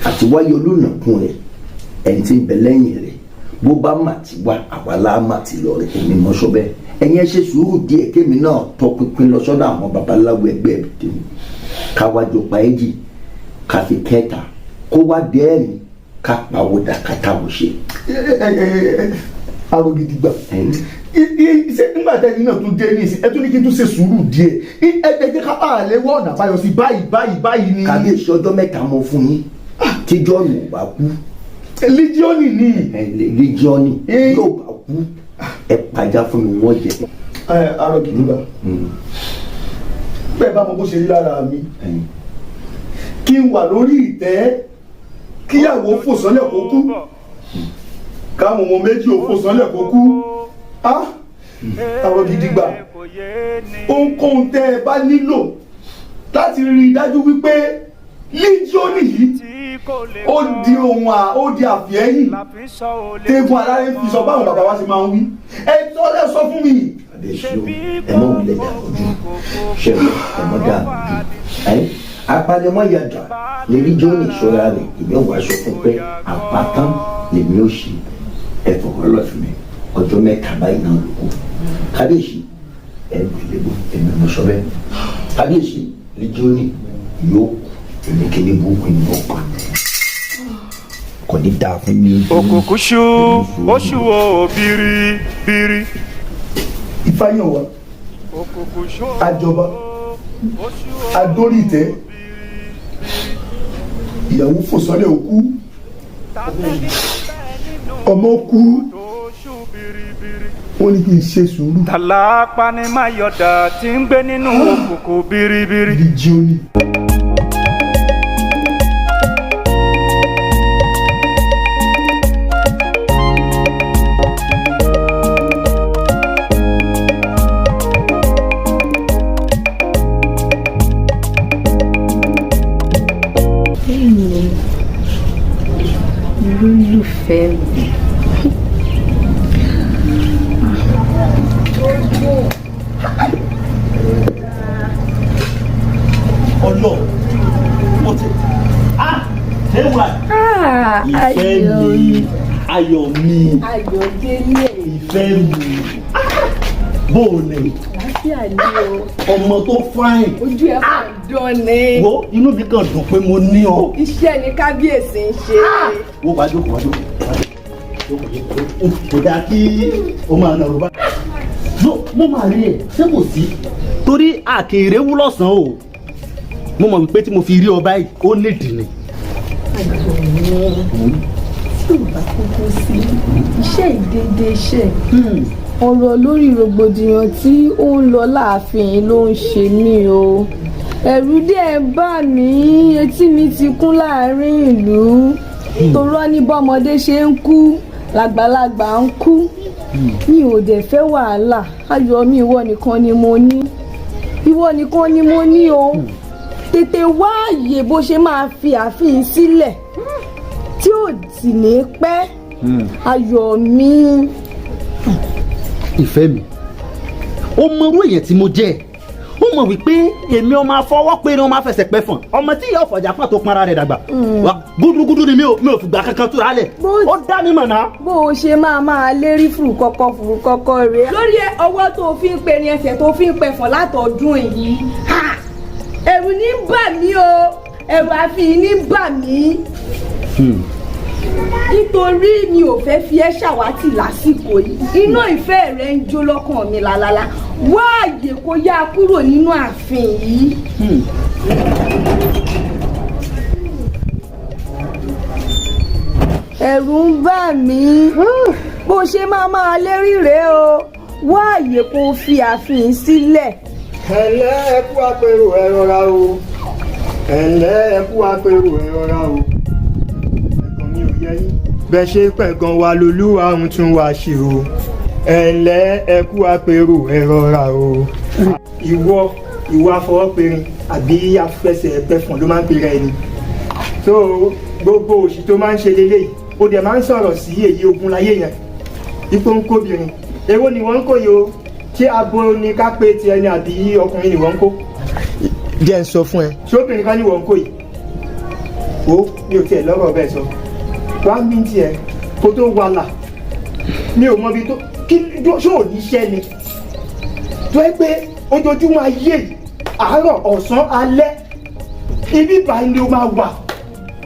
àti wáyé olóònàgbò rẹ̀ ẹni tí ń bẹ lẹ́yìn rẹ̀ bó bá mà ti wá àwa la mà ti lọ rẹ̀ èmi mọ́ sọ bẹ́ẹ̀ ẹ̀yin ẹ ṣe sùúrù díẹ̀ kémi náà tọpinpin lọ sọ́dọ̀ àwọn babaláwo ẹgbẹ́ ẹ̀ tèmi káwájọ pa ẹ́jì káfí kẹta kó wá dẹ́rìn ká pawó dàkátà wò ṣe.
Arọ gidi gbà nígbà tẹ́ ẹni náà tún dé ní ìsìn ẹ tún ní kí n tún ṣe sùúrù díẹ̀ ẹ jẹ́ ká àlẹ́ wọ́n ọ̀nà àbáyọ sí báyìí ni.
kábíyèsí ọjọ́ mẹ́ta mo fún yín tí jọ́ọ̀nù ò bá kú.
Legioni ni.
Legioni yóò bá kú ẹ pàjá fún mi wọ́n jẹ.
Arọ gidi gbà bẹ́ẹ̀ bá mo bó ṣe rí lára mi kí n wà lórí ìtẹ́ kíyàwó fò sọ́lẹ̀ kó kú káwọn ọmọ méjì ò fò sọ́lẹ̀ kó kú Arọ gidi gbà ohunkóhun tẹ́ ẹ bá nílò láti rí i dájú wípé Legioni yìí ó di ohun ó di àfihẹ́yìn tẹ́gun aláré fi sọ báwọn bàbá wa ṣe máa ń wí ẹ sọ fún mi.
àbẹ̀sù ẹ mọ̀ wulẹ̀ dà ojú ṣẹlẹ̀ ẹ mọ̀ dà ojú apanimọ̀ yàtọ̀ ní Legioni ìṣọ́ra rẹ̀ ìmí ò wá sọ fún pé àpáta lèmi ò ṣe ẹ̀fọ́ ọlọ́fin mi ọjọ́ mẹ́ta báyìí náà ló kù kábíyèsí ẹ̀ẹ́dẹ̀lẹ́gbọ̀ ẹ̀mí mo sọ bẹ́ẹ̀ kábíyèsí Legioni yóò èmi kéde burúkú ni mo pa kò ní dáa fún mi.
òkùnkùn ṣú oṣù wo biribiri.
Ifáyàn wa àjọba adórí ìtẹ́ ìyàwó fòsọ́lẹ̀ òkú ọmọ kú wọ́n ní kí n ṣe sùúrù.
tàlà apanimayọ̀dà tí ń gbé nínú òkùnkùn biribiri.
Legioni.
Olólùfẹ́ mi.
ọlọ mo ti ẹwà ìfẹ́ mi ayọ̀ mi
Ayọ̀délé.
ìfẹ́ mi bó o lè
Láfíà ni o.
ọmọ tó fáìn
Ojú ẹ̀ kàn dán ni.
wo inú mi kàn dùn pé mo ní ọ.
Iṣẹ́ ni kábíyèsí ń ṣe.
wo wá jókòó kò dáa kí o máa nà rúbá. mo máa rí ẹ ṣé kò sí. torí àkèrè wú lọ́sàn-án o mo mọ̀ wípé tí mo fi rí ọ báyìí ó lè dì ní.
Tí ò bá kúkú sí iṣẹ́ ìdédé iṣẹ́ ọ̀rọ̀ lórí rògbòdìyàn tí ó ń lọ láàfin ló ń ṣe mí o. Ẹ̀rù díẹ̀ bà mí, etí mi ti kún láàrin ìlú. Torọ́ ní bọ́mọdé ṣe ń kú làgbàlagbà ń kú. Mi ò dẹ̀ fẹ́ wàhálà, ayọ̀ mi ìwọ nìkan ni mo ní. Ìwọ nìkan ni mo ní o. Tètè wá àyè bó ṣe máa fi ààfin sílẹ̀ tí ò sì ní pẹ́. Ayọ̀ mi.
ìfẹ́ mi ó mọ irú èèyàn tí mo jẹ́ ó mọ̀ wípé èmi ọmọ afọwọ́ pé ni wọ́n máa fẹsẹ̀ pẹ́ fún ọmọ tí ìyá ọ̀fọ̀jà pọ̀ tó pọnra rẹ̀ dàgbà gúdúgúdú ni mi ò fìgbà kankan túra lẹ̀ ó dá mi mọ̀ náà.
Bó o ṣe máa lérí fùrù kọ́kọ́ rẹ̀. Lórí ọwọ́ tó fi ń pe ni ẹsẹ̀ tó fi ń pẹ̀fọ̀n látọ̀ọ́dún yìí. Ẹ̀rù ní bà mí o, ẹ̀rù àfihàn ní bà mí. Nítorí mi ò fẹ́ fi ẹ́ ṣàwátì lásìkò yìí. Iná ìfẹ́ rẹ̀ ń jó lọ́kàn mi lálálá. Wá àyè kó yá kúrò nínú ààfin yìí. Ẹ̀rù ń bà mí. Bó ṣe máa lérí rèé o. Wá àyè kó fi ààfin sílẹ̀.
ẹ̀lẹ́ ẹ kú àpérò ẹ rọra o ẹ̀lẹ́ ẹ kú àpérò ẹ rọra o ẹ̀gbọ́n mi ò yẹ yín bẹ́ẹ̀ ṣe pẹ̀gàn wa lolúwa ń tún wa ṣe o ẹ̀lẹ́ ẹ kú àpérò ẹ rọra o. ìwọ afọwọ́pẹ̀rin àbí afẹsẹ̀ ẹ̀pẹ̀fọ̀n ló máa ń pèrè ẹni tó gbogbo òṣì tó máa ń ṣe lélẹ́yìí ó dẹ̀ máa ń sọ̀rọ̀ sí èyí ogun láyé yẹn ipò ń kóbìnrin èwo ni wọ́n ń kó yìí o ṣé abo ni ká pé tiẹ̀ ni àbí ọkùnrin ni wọ́n ń kó. jẹ́ ń sọ fún ẹ ṣé obìnrin kan ní wọ́n ń kó yìí o mi ò tiẹ̀ lọ́rọ̀ bẹ́ẹ̀ sọ wá mí tiẹ̀ kó tó wàhálà mi ò mọbi tó kí ṣó ò níṣẹ́ ni tó ẹ pé ojoojúmọ́ ayé yìí àárọ̀ ọ̀sán alẹ́ ibi ìbáyìí ni ó máa wà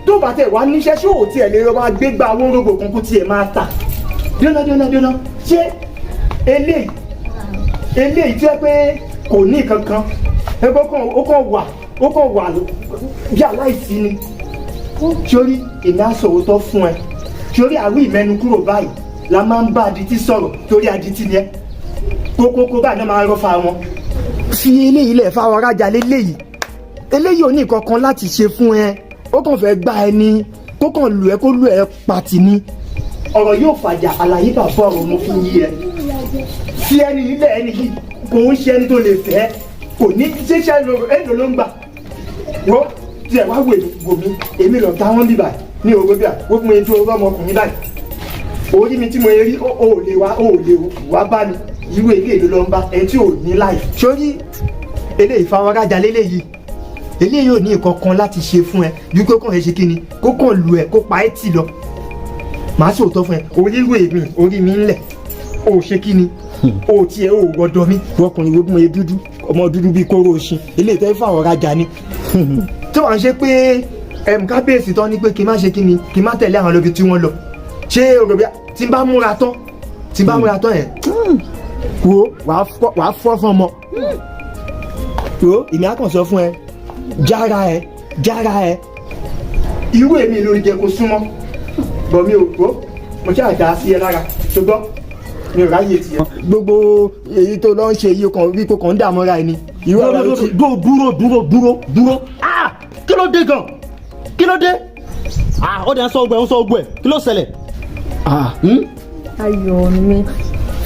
tó bá tẹ̀ wá níṣẹ́ ṣó ò tiẹ̀ lè máa gbégbá owó rògbò kan kó tiẹ̀ máa tà dúnà ṣé eléyìí tí ẹ pé kò ní kankan ó kàn wà bí aláìsí ni sórí èmi á sọ òótọ́ fún ẹ sórí àwí ìmẹ́nu kúrò báyìí la máa ń bá adití sọ̀rọ̀ torí adití ni ẹ kókókó báyìí náà máa ń rọ́fà wọn. fi eléyìí lẹ̀ fáwọn arájà eléyìí ò ní kankan láti ṣe fún ẹ ó kàn fẹ́ gbá ẹ ní kó kàn lù ẹ kó lù ẹ pàtì ni ọ̀rọ̀ yóò fàjà àlàyé bàbá ọ̀rọ̀ mo fi yí ẹ tí ẹni ilẹ̀ ẹni yìí kò ń ṣe ẹni tó lè fẹ́ kò ní ṣíṣẹ́ èlò ló ń gbà wo tí ẹ wá wò mí èmi lọ ta wọn bíbà ní òwe bíà wọ́n fún mi ju ọgbà ọmọkùnrin báyìí orí mi tí mo rí ó lè wá bá mi irú èlé ló lọ ń bá ẹni tí ò ní láì sórí eléyìí fáwọ́rájà léléyìí eléyìí ò ní nǹkan kan láti ṣe fún ẹ ju kó kàn ẹ ṣe kí ni kó kàn lu ẹ kó pa ẹ tì lọ màá sòótọ́ fún ẹ orí mi ńlẹ̀ ó ṣe kí ni ó tiẹ̀ ó gbọ́dọ̀ mi ọkùnrin wo bí mo yẹ dúdú ọmọ dúdú bíi kóró oṣin eléyìí tẹ́ fáwọ́rájà ni tí wọ́n ṣe pé kábíyèsí tán ní pé kí n má ṣe kí ni kí n má tẹ̀lé àwọn lóbi tí wọ́n lọ ṣé òròbíà tí n bá múra tán yẹn wo wàá fọ́ fún ọmọ wo èmi á kàn sọ fún ẹ jára ẹ irú èmi lórí jẹ kó súnmọ́ bọ̀ mi ò gbọ́ mo ṣe àjà sí ẹ lára ṣùgbọ́n mi ò ráyè tiẹ̀. gbogbo èyí tó lọ ń ṣe yìí kan wípé kàn ń dààmú ra ẹni.
dúró kí ló dé gan kí ló dé ó dẹ̀ ń sọ ọgbẹ́ kí ló ṣẹlẹ̀.
ayọ̀ mi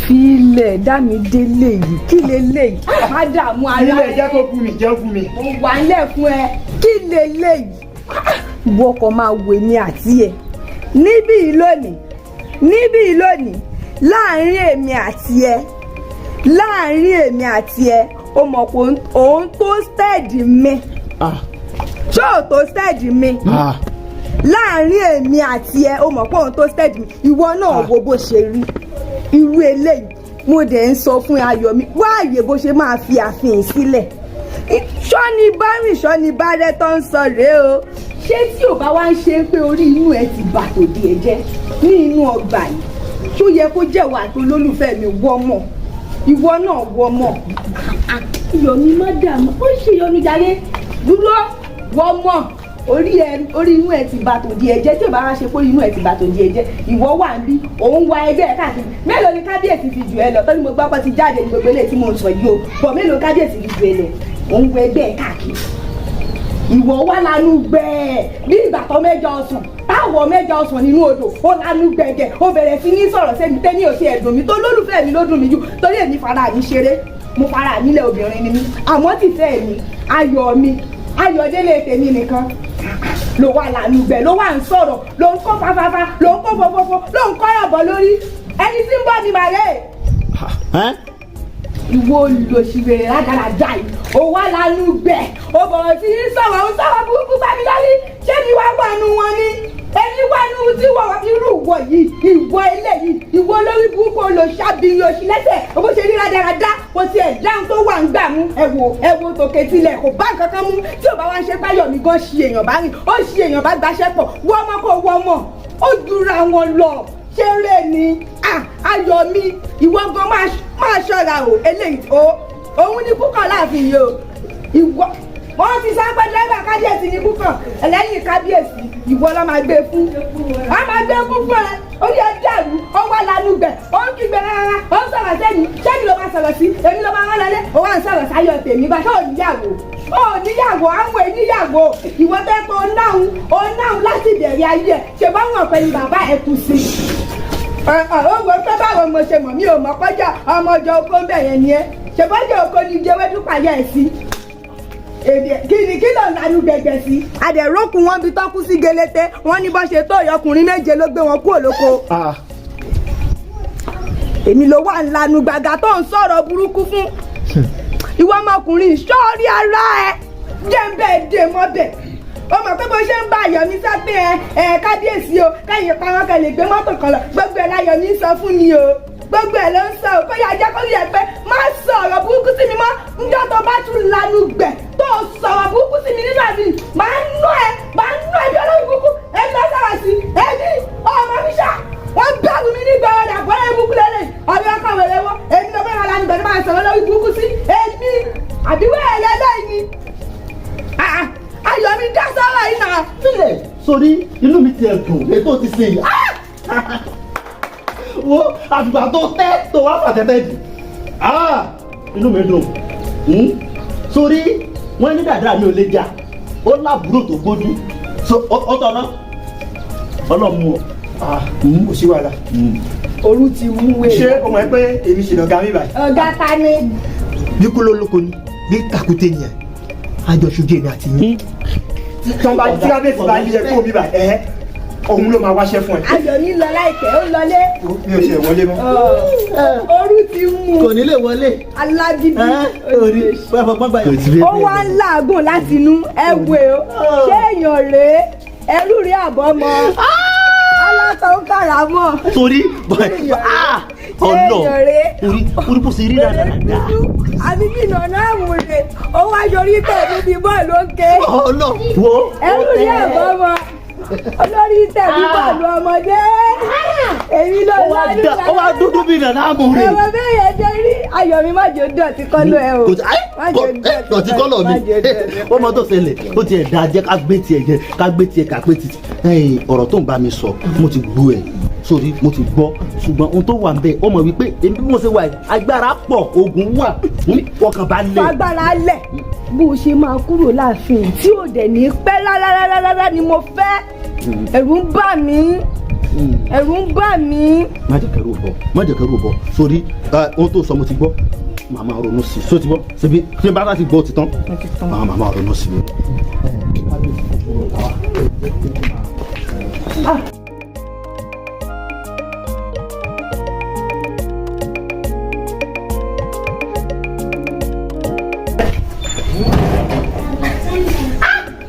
filẹ̀ dámi délé yìí kí leléyìí má dààmú ara
rẹ̀. ilé jẹ́ kó fún mi jẹ́ fún mi.
mo wà nílẹ̀ fún ẹ kí leléyìí ìwọ kan máa wò mí àti ẹ níbí lónìí láàrin èmi àti ẹ ó mọ̀ pé òun tó stẹ́ẹ̀dì mi ṣé ò tó stẹ́ẹ̀dì mi láàrin èmi àti ẹ ó mọ̀ pé òun tó stẹ́ẹ̀dì mi ìwọ náà wo bó ṣe rí irú eléyìí mo dẹ̀ ń sọ fún ayọ̀ mi wá àyè bó ṣe máa fi àfihàn sílẹ̀ ṣọ́ni bá rẹ tó ń sọ rèé o ṣé tí ò bá wá ń ṣe pé orí inú ẹ ti bà tòdì ẹ jẹ́ ní inú ọgbà yìí tó yẹ kó jẹ́ wà tó lólùfẹ́ mi wọ́mọ̀ ìwọ náà wọ́mọ̀ Yomi má dààmú ó ṣe Yomi jàre dúró wọ́mọ̀ orí inú ẹ ti bà tòdì ẹ jẹ́ tí ò bá wá ṣe pé inú ẹ ti bà tòdì ẹ jẹ́ ìwọ wà ń bí òun wá ẹgbẹ́ ẹ káàkiri mélòó ni kábíyèsí fi jù ẹ lọ tọ́jú mo gbọ́ pé ti jáde ní gbogbo eléyìí tí mo sọ yìí o bọ̀ mélòó kábíyèsí fi jù ẹ lọ òun wọ ẹgbẹ́ ẹ káàkiri ìwọ wà lánú gbẹ́ẹ̀ bí ìgbà tó mẹ́jọ ọsàn táwọ̀ mẹ́jọ ọsàn nínú odò ó lánú gbẹ̀gẹ̀ ó bẹ̀rẹ̀ sí ní sọ̀rọ̀ sẹ́mi tẹ́ ní òsì ẹ̀dùn mi tó lólùfẹ́ mi ló dùn mí jù torí èmi fara mi ṣeré mo fara mi lẹ̀ obìnrin ni mí àmọ́ tìfẹ́ mi ayọ̀délé tèmi nìkan ló wà lánú gbẹ̀ ló wà ń sọ̀rọ̀ ló ń kó fáfáfá ló ń kó fọfọfọ ló ń kọ́ ọ̀bọ lórí ẹni tí ń bọ̀ ní màrẹ́ ìwọ olùlòṣìwèrè rádaràdà yìí ó wà lánú gbẹ ó bọ̀rọ̀ sí ní sọ̀rọ̀ ń sọ̀rọ̀ burúkú sábì lórí ṣé mi wá wà nù wọn ni èmi wà nù tí wọ́n irú ìwọ yìí ìwọ eléyìí ìwọ lórí burúkú olùṣàbíyí òṣìlẹ́sẹ̀ bó ṣe rí rádaràdà kò tiẹ̀ dáhùn tó wà ń gbà mú ẹ̀wò tòkè tilẹ̀ kò bá nǹkan kan mú tí ò bá wá ń ṣe báyọ̀ mi gan ṣi èèyàn bá rìn ó ṣi èèyàn bá gbaṣẹ́ pọ̀ wọ́mọ ó dúra wọn lọ ṣeré ni ayọ̀ mi ìwọ gan máa ṣọ́ra o eléyìí òun ní kúkọ̀ láàfin yìí o ìwọ wọ́n ti sọ pé dẹ́gbà kábíyèsí ní kúkọ̀ ẹlẹ́yìn kábíyèsí ìwọ ló máa gbé fún wọ́n máa gbé fún ẹ ó yẹ dàrú ó wà lánú gbẹ ó ń kígbe rárá ó ń sọ̀rọ̀ sẹ́mi ló máa sọ̀rọ̀ sí èmi ló máa rán lọlé ó wà ń sọ̀rọ̀ sáyọ̀ tèmi bá ṣé ò níyàwó àwọn ènìyàwó ìwọ tẹ́ pé ó náhùn láti bẹ̀rẹ̀ ayé ẹ̀ ṣe bá wọn pẹ̀lú bàbá ẹ̀ kù sí owó pé báwo mo ṣe mọ̀ mí ò mọ̀ kọjá ọmọ ọjọ́ oko ń bẹ̀rẹ̀ ni ẹ́ ṣèbọ́jọ́ oko ni ìjẹ́wé dúpàyà ẹ̀ sí kí ló ń lanu gbẹ̀gbẹ̀ sí. àdẹ̀rókun wọn bí tọ́kú sí gelété wọn ní bọ́ ṣe tó ọkùnrin méje ló gbé wọn kúrò lóko. èmi ló wà ń lanu gbàgà tó ń sọ̀rọ̀ burúkú fún ìwọ ọmọkùnrin sọ́ọ́rí ara ẹ jẹ́ ń bẹ́ẹ̀ dé mọ́bẹ̀ ó mọ̀ pé bó ṣe ń bá Ayọ̀mí sọ pé ẹ kábíyèsí o kẹ́yìn parọ́ kan lè gbé mọ́tò kan lọ gbogbo ẹ̀ láyọ̀mí sọ fún mi o gbogbo ẹ̀ ló ń sọ ò kóyà jẹ́ kó yẹ pé má sọ ọ̀rọ̀ burúkú sí mi mọ́ njọ́ tó bá tún lanu gbẹ̀ tó sọ̀rọ̀ burúkú sí mi nínú àbí máa ń nú ẹ bí olórí burúkú èmi lọ sọ̀rọ̀ sí èmi ọmọ mi ṣá wọ́n bẹ̀rù mi nígbà ọ̀dà bọ́lá burúkú lélẹ̀ ọ̀rẹ́ ọkọ̀ wẹ̀rẹ̀ wọ́n èmi lọ fẹ́ràn lanu gbẹ̀ tó máa sọ̀rọ̀ lórí burúkú sí èmi àbíwẹ̀ ẹ̀lẹ́lẹ́yìn Ayọ̀mí dá sọ́rọ̀ yìí náà.
sílẹ̀ sórí inú mi ti ẹ̀ dùn ètò ti sè yìí. wo àgbà tó tẹ́ tó wá fàtẹ́tẹ́ dì inú mi dùn. sórí wọ́n ní dàda mi ò lè jà ó lábúrò tó gbójú ó tọ̀nà ọlọ́mú o.
kò sí wàhálà.
Olú ti mú wẹ̀.
ṣé o mọ̀ pé èmi ṣì lọ́gá mi báyìí.
ọ̀gá ta ni.
bí kúló lóko ni bí kàkúté ni ẹ̀ àjọṣojú èmi àti yín. tọ́ba tí kábíyèsí bá lé ẹ kó mi bá òun ló máa wáṣẹ́ fún ẹ.
ayọ̀ ní lọ láìpẹ́ ó lọlé.
mi ò ṣe wọlé mọ́.
orú ti mú.
kò ní lè wọlé.
alágídí.
orí bẹ́ẹ̀ fọgbọ́n gbà yìí.
ó wá ń làágùn láti inú ẹ̀wẹ̀ o ṣé èèyàn rèé ẹrú rí àbọ̀ mọ́ alátọ̀ ń kàrà mọ́.
torí ọ̀nà orí bó ṣe rí dáadáa.
àbí kí nàná àmúre ó wá yọrí tẹ̀lé bí bọ́ọ̀lù òkè.
ọ̀nà wo.
ẹrú rí àbọ̀ mọ́ olórí tẹ̀lé bọ́ọ̀lù ọmọdé èmi ló lọ́dún kan.
ó wá dúdú bí nàná àmúre.
ẹ̀wọ̀n bẹ́ẹ̀ yẹn jẹ́ rí ayọ̀ mi má jẹ́ dọ̀tí kọ́lọ̀ ẹ o.
dọ̀tí kọ́lọ̀ mi ó mọ tó ṣẹlẹ̀ ó tiẹ̀ dáa jẹ́ ká gbé tiẹ̀ ká pé títí. ọ̀rọ̀ tó ń bá mi sọ mo ti gbọ́ ẹ̀ sórí mo ti gbọ́ ṣùgbọ́n ohun tó wà ń bẹ̀ ó mọ̀ wípé èmi bí mo ṣe wà agbára pọ̀ ogun wà ọkàn bá lẹ̀.
agbára lẹ̀ bó o ṣe máa kúrò láàfin tí ò dẹ̀ ní pẹ́ rárá ni mo fẹ́ ẹ̀rù ń bà mí ẹ̀rù ń bà mí.
má jẹ́ kẹ́rù bọ̀ sórí ohun tó sọ mo ti gbọ́ màmá ronú sí i só ti gbọ́ ṣebí tí bá ti gbọ́ ti tán màmá ronú sí i.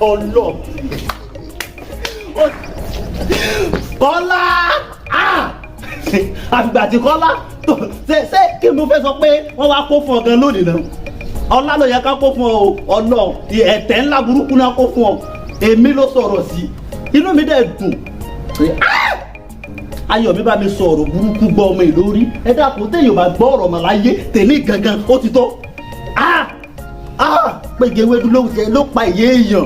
ọlọ Kọ́lá àgbà tí Kọ́lá ṣe kí mo fẹ́ sọ pé wọ́n wá kó fún ọ gan lónìí náà ọlá ló yẹ ká kó fún ọ ọlọ ẹ̀tẹ̀ ńlá burúkú náà kó fún ọ èmi ló sọ̀rọ̀ sí inú mi dẹ̀ dùn ayọ̀ mi bá mi sọ̀rọ̀ burúkú gbọ́ ọmọ ìlórí ẹ dàpọ̀ téèyàn bá gbọ́ ọ̀rọ̀ mọ̀ láyé tèmi gangan ó ti tó péjẹ ewédú ló pa ìyé èèyàn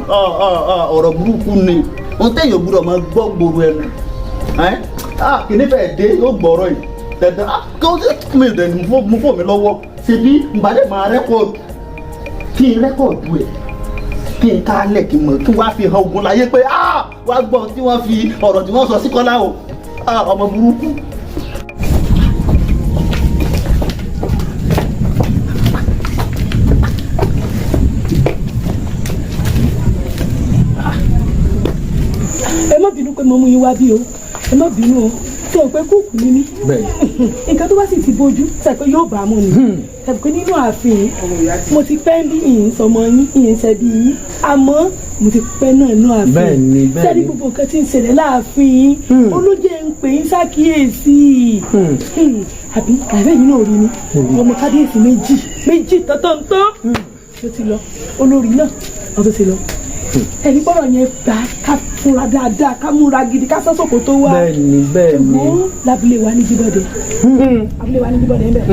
ọ̀rọ̀ burúkú ni ohun téèyàn gbúdọ̀ máa gbọ́ gbòòrò ẹnu kìíní fẹ́ẹ́ dé ó gbọ́rọ̀ yìí dandan kí ó sì mi dẹ̀ mú fò mí lọ́wọ́ ṣe bí ìbàdàn máa rẹ́kọ̀dù kí n rẹ́kọ̀dù ẹ̀ kí n kálẹ̀ kí n mọ̀ kí wọ́n á fi hàn ogun láyé pé wá gbọ́ tí wọ́n fi ọ̀rọ̀ tí wọ́n sọ sí Kọ́lá o ọmọ burúkú.
ẹ má bínú pé mo mú yín wá bí o ẹ má bínú o tí o pé kúùkù ní mí nǹkan tó bá sì ti bójú ṣe pé yóò bá a mú ni ẹ pé nínú ààfin mo ti pẹ́ bí ìyìn sọmọ yín ìyìn ṣẹbi yín àmọ́ mo ti pẹ́ náà nínú ààfin sẹ́ni gbogbo nǹkan tí ń ṣẹlẹ̀ láàfin olójé ń pè ń ṣàkíyèsí àbí àbẹ́ yìí náà rí ni ọmọ kábíyèsí méjì tọ́tọ́ntọ́ tó ti lọ olórí náà ọdún ti lọ ẹni gbọ́dọ̀ yẹn gbà ká fúnra dáadáa ká múra gidi ká sọ́sọ́kò tó wá ṣùgbọ́n lábúlé wa ní jíbọ̀dé abúlé wa ní jíbọ̀dé ń bẹ̀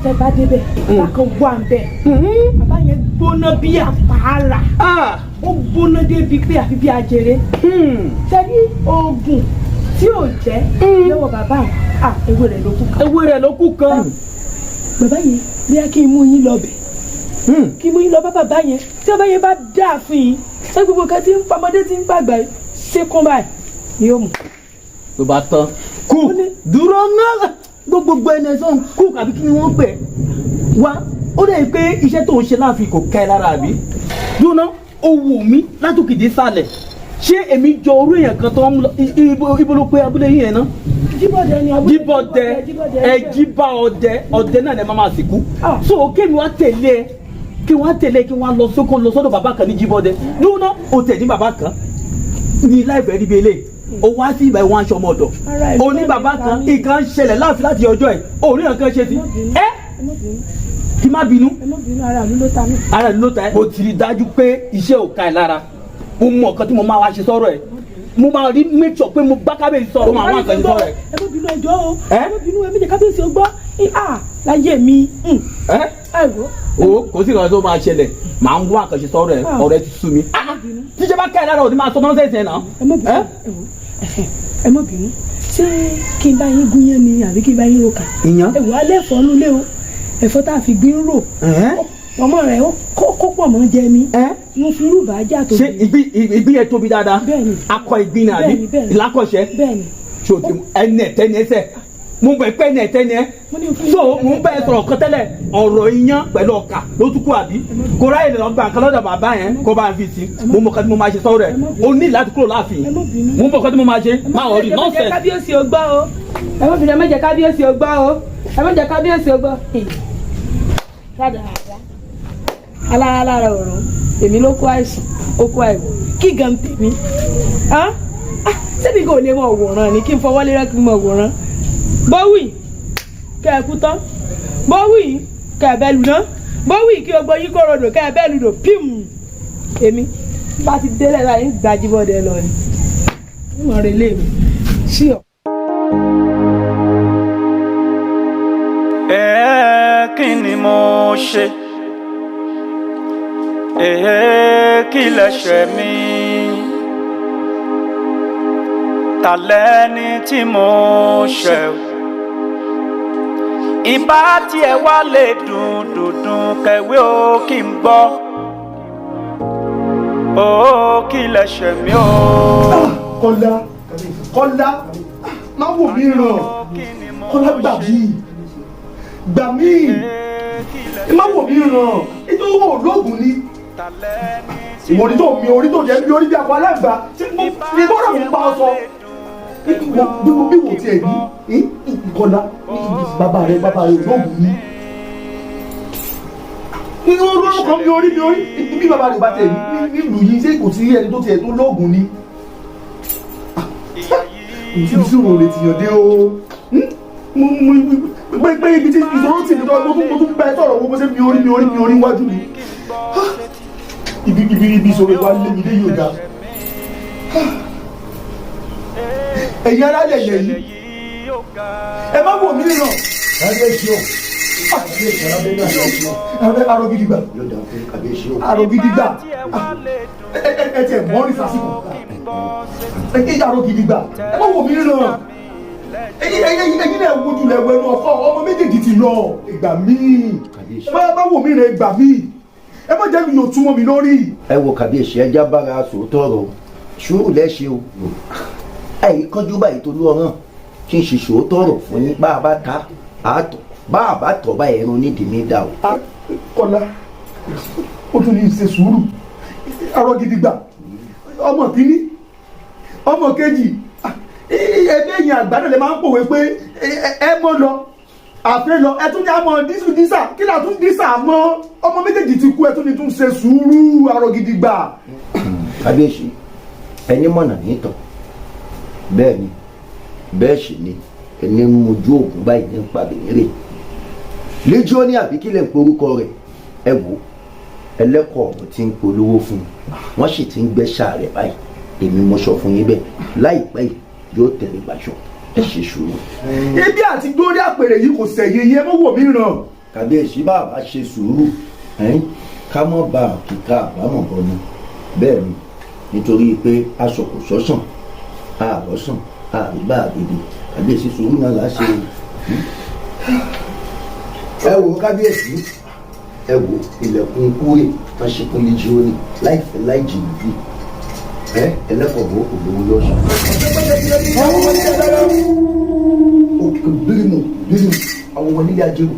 tẹ́ bá débẹ̀ bákan wà ń bẹ̀ bàbá yẹn gbóná bí àpáàrà ó gbóná débi pé àfi bí ajere tẹ́bí oògùn tí ò jẹ́ lọ́wọ́ bàbá ewé rẹ̀ ló kù kan bàbá yẹn bí a kì í mú yín lọ bẹ̀ kí mú yín lọ bá bàbá yẹn tí bàbá yẹn bá dáa fún yín ṣé gbogbo nǹkan tí ń pamọ́dé tí ń gbàgbà ṣé kún báyìí ni yóò mú.
ló bá tán kú dúró náà gbogbo ẹni ẹ̀sán kú àbí kí wọ́n pè wá ó dẹ̀ pé iṣẹ́ tó ń ṣe láàfin kò kẹ́ ẹ lára àbí dúró ó wù mí látòkìdí sálẹ̀ ṣé èmi jọ orú èèyàn kan tó ń lọ ibo ló pé abúlé yìí yẹn ná.
jíbọ̀dẹ ni abúlé
jíbà ọdẹ náà ni ẹ máa sìnkú so kémi wá tẹ̀lé ẹ kí wọ́n lọ sókò lọ sọ́dọ̀ bàbá kan ní jíbọ́dẹ lóòóná o tẹ̀ ní bàbá kan ní láìpẹ́ níbi ilé o wá sí ìgbà ìwọ̀n aṣọ ọmọ ọ̀dọ̀ o ní bàbá kan nǹkan ṣẹlẹ̀ láti ọjọ́ ẹ̀ o rí nǹkan ṣe sí ẹ́ kí má bínú
ara mi
ló ta ẹ́ o ti rí dájú pé iṣẹ́ ò ká ẹ lára mo mọ nǹkan tí mo máa wá ṣe sọ̀rọ̀ ẹ̀ mo máa rí make sure pé mo bá kábíyèsí sọ̀rọ̀ mo àwọn àkànṣe sọ̀rọ̀ ẹ̀.
ẹ má bínú ẹjọ́ o ẹ má bínú ẹ méje kábíyèsí o gbọ́ láyé mi
o kò sí ìrànlọ́wọ́ tó máa ṣẹlẹ̀ màá ń wá àkànṣe sọ̀rọ̀ ẹ̀ ọ̀rẹ́ ti sú mi. tíṣe bá ká ẹ lára òní máa sọ nọ́ọ̀sẹ̀sì ẹ̀ náà.
ẹ má bínú ṣé kí n bá yín gúnyán ni àbí kí n bá yín ro kà.
ìyàn
ẹ̀wọ̀ alẹ́ ẹ̀fọ́ nulẹ̀ o ẹ̀fọ́ tá a fi gbin rò ọmọ rẹ̀ kó pọ̀ mọ́ jẹ mi mo fi rúbà ajá tó.
ṣé ìgbín yẹn tóbi dáadáa akọ ìgbín ni àbí ìlàkọ̀ṣẹ́ ẹni ẹ̀tẹ́ni ẹsẹ̀ mo bẹ̀ pẹ́ ní ẹ̀tẹ́ ni ẹ́ so mo ń bẹ́ẹ̀ sọ̀rọ̀ kan tẹ́lẹ̀ ọ̀rọ̀ iyán pẹ̀lú ọkà ló tún kú àbí kò ráyè lọ gba nǹkan lọ́dọ̀ bàbá yẹn kó bá ń fi sí mo mọ̀ kan tí mo máa ṣe sọ́rọ̀ ẹ̀ o ní láti kúrò láàfin mo mọ̀ kan tí mo máa ṣe máa wọ̀ rí nọ́ọ̀sẹ̀.
kábíyèsí ò gbọ́ o ẹ má bìnrin ẹ má jẹ́ kábíyèsí ò gbọ́ o ẹ má jẹ́ kábíyèsí ò gbọ́. alára ọ̀rọ̀ èmi ló kó àìsàn ó kó àìwọ̀ kí gan tèmi sẹ́ni kò lè mọ òwòrán ni kí n fọwọ́ lérẹ́ kí n mọ òwòrán bọ́wì kẹ́ ẹ kú tán bọ́wì kẹ́ ẹ bẹ́ lu ná bọ́wì kí o gbọ́ yí kó rodò kẹ́ ẹ bẹ́ lu dò pím èmi bá ti délẹ̀ láyé gbajúbọ̀dẹ lọ ni wọ́n rẹ̀ lé mi sí ọ.
kí ni mo ṣe kí lẹ̀ṣẹ̀ mi ta lẹ́ni tí mo ṣẹ̀ ìbá tiẹ̀ wá lè dùn kẹ̀wé o kí n gbọ́ o kí lẹ̀ṣẹ̀ mi o.
Kọ́lá má wò mí ràn Kọ́lá gbà mí má wò mí ràn nítorí wọn ò lóògùn ni ìwọ orí tó jẹ́ bí orí bí akọ alágbà ní bọ́dọ̀ mi bá ọ sọ bí wò tiẹ̀ ní Kọ́lá bàbá rẹ lóògùn ni nínú olóró kan bí orí bí bàbá rẹ bá tẹ̀ nílùú yìí ṣé kò sí ẹni tó tiẹ̀ tó lóògùn ni ìtìbí sí òun lè tìyàn dé o pé ibi tí ìṣòro tì nítorí mo tún bá ẹ sọ̀rọ̀ owó bó ṣe mi orí wájú mi ibi ìṣòro ìwà lé mi dé yóò dá ẹ̀yin alálẹ̀ yẹ̀ yìí ẹ má wò mí ràn arọgidigba ẹ tiẹ̀ mọ́ ní sásìkò arọgidigba ẹ má wò mí ràn ẹ̀yin náà wojú lẹ wẹnu ọkọ ọmọ méjèèjì ti lọ ìgbà míì ẹ má wò mí ràn ìgbà míì ẹ má jẹ́ mi yóò túmọ̀ mi lórí.
ẹ wo kàbíyèsí ẹja bára sòótọ́ ọ̀rọ̀ sùúrù lẹ́ṣẹ̀ o àyè kánjú báyìí tó lọ́rùn kí n ṣe sòótọ́ ọ̀rọ̀ fún yín bá a bá ta àátọ̀ bá a bá tọ̀ bá ẹran nídìí mi dà o.
Kọ́lá ó tún ní ṣe sùúrù arọgidigba ọmọ kìíní ọmọ kejì ẹgbẹ́ yìí àgbàdo lè máa ń pòwe pé ẹ mọ́ lọ àfẹ́ lọ ẹ tún ní àmọ́ dísù dísà kí là tún dísà mọ́ ọmọ méjèèjì ti kú ẹ tún ní tún ṣe sùúrù arọgidigba.
kábíyèsí ẹni mọ̀nà ní tọ̀ bẹ́ẹ̀ ni bẹ́ẹ̀ sì ni ẹni mojú òògùn báyìí ní pàbẹ́rẹ́ LEGIONI àbí kílẹ̀ ń porúkọ rẹ̀ ẹ wò ẹlẹ́kọ̀ọ́ ọ̀hún ti ń polówó fún un wọ́n sì ti ń gbẹ́sà rẹ̀ báyìí èmi mo sọ fún yín bẹ́ẹ̀ láìpẹ́ yìí yóò tẹ̀lé gbàṣọ ẹ ṣe sùúrù.
ebi àti dórí àpèrè yìí kò sẹ̀yìn yẹn mọ́ wò mí ràn.
kàbíyèsí bàbá ṣe sùúrù ká mọ́ bá kíkà àbámọ̀ bọ́nu bẹ́ẹ̀ ni nítorí pé aṣọ kò sọ́sàn àrọ́sàn àrígbà àgbèdè kàbíyèsí sùúrù náà láṣẹ ẹ wò kábíyèsí ẹ wò ilẹ̀kùn kúrè wọ́n ṣe fún LEGIONI láìpẹ́ láì jìnnà bí ẹlẹ́kọ̀ọ́ ògbówó lọ́sàn. òkè bírímù àwọn ọmọ nílé ajé wò